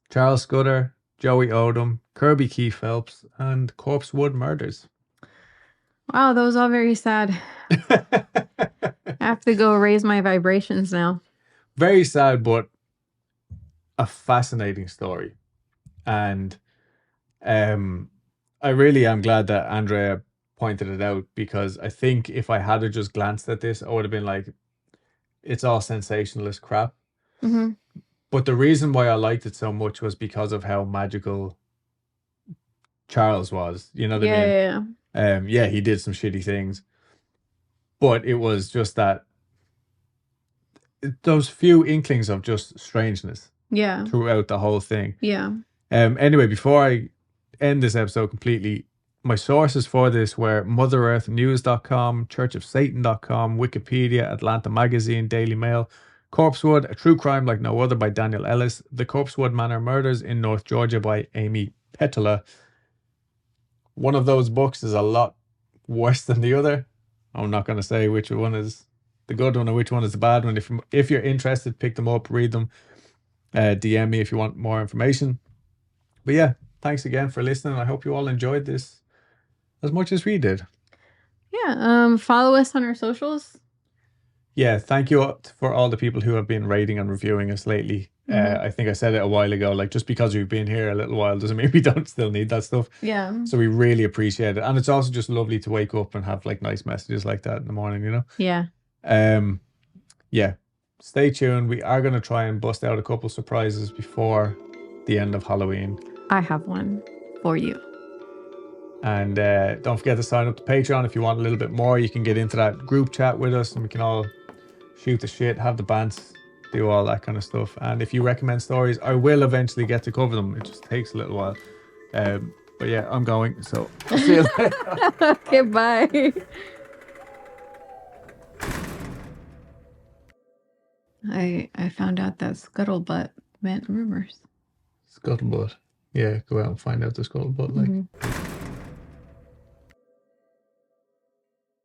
Charles Scudder, Joey Odom, Kirby Phelps, and Corspewood murders. Wow, that was all very sad. I have to go raise my vibrations now. Very sad, but a fascinating story. And I really am glad that Andrea pointed it out, because I think if I had just glanced at this, I would have been like, it's all sensationalist crap. But the reason why I liked it so much was because of how magical Charles was. You know what I mean? Yeah, he did some shitty things, but it was just that those few inklings of just strangeness throughout the whole thing. Anyway, before I end this episode completely, my sources for this were MotherEarthNews.com, ChurchOfSatan.com, Wikipedia, Atlanta Magazine, Daily Mail, Corspewood, A True Crime Like No Other by Daniel Ellis, The Corspewood Manor Murders in North Georgia by Amy Petula. One of those books is a lot worse than the other. I'm not going to say which one is the good one or which one is the bad one. If you're interested, pick them up, read them. DM me if you want more information. But yeah, thanks again for listening. I hope you all enjoyed this as much as we did. Yeah. Follow us on our socials. Yeah, thank you for all the people who have been rating and reviewing us lately. I think I said it a while ago, like, just because we've been here a little while doesn't mean we don't still need that stuff. Yeah. So we really appreciate it. And it's also just lovely to wake up and have like nice messages like that in the morning, you know? Yeah. Yeah. Stay tuned. We are going to try and bust out a couple surprises before the end of Halloween. I have one for you. And don't forget to sign up to Patreon if you want a little bit more. You can get into that group chat with us and we can all shoot the shit, have the bands, do all that kind of stuff. And if you recommend stories, I will eventually get to cover them. It just takes a little while. But yeah, I'm going. So I'll see you later. Okay, bye. I found out that scuttlebutt meant rumors. Scuttlebutt. Yeah, go out and find out the scuttlebutt. Like.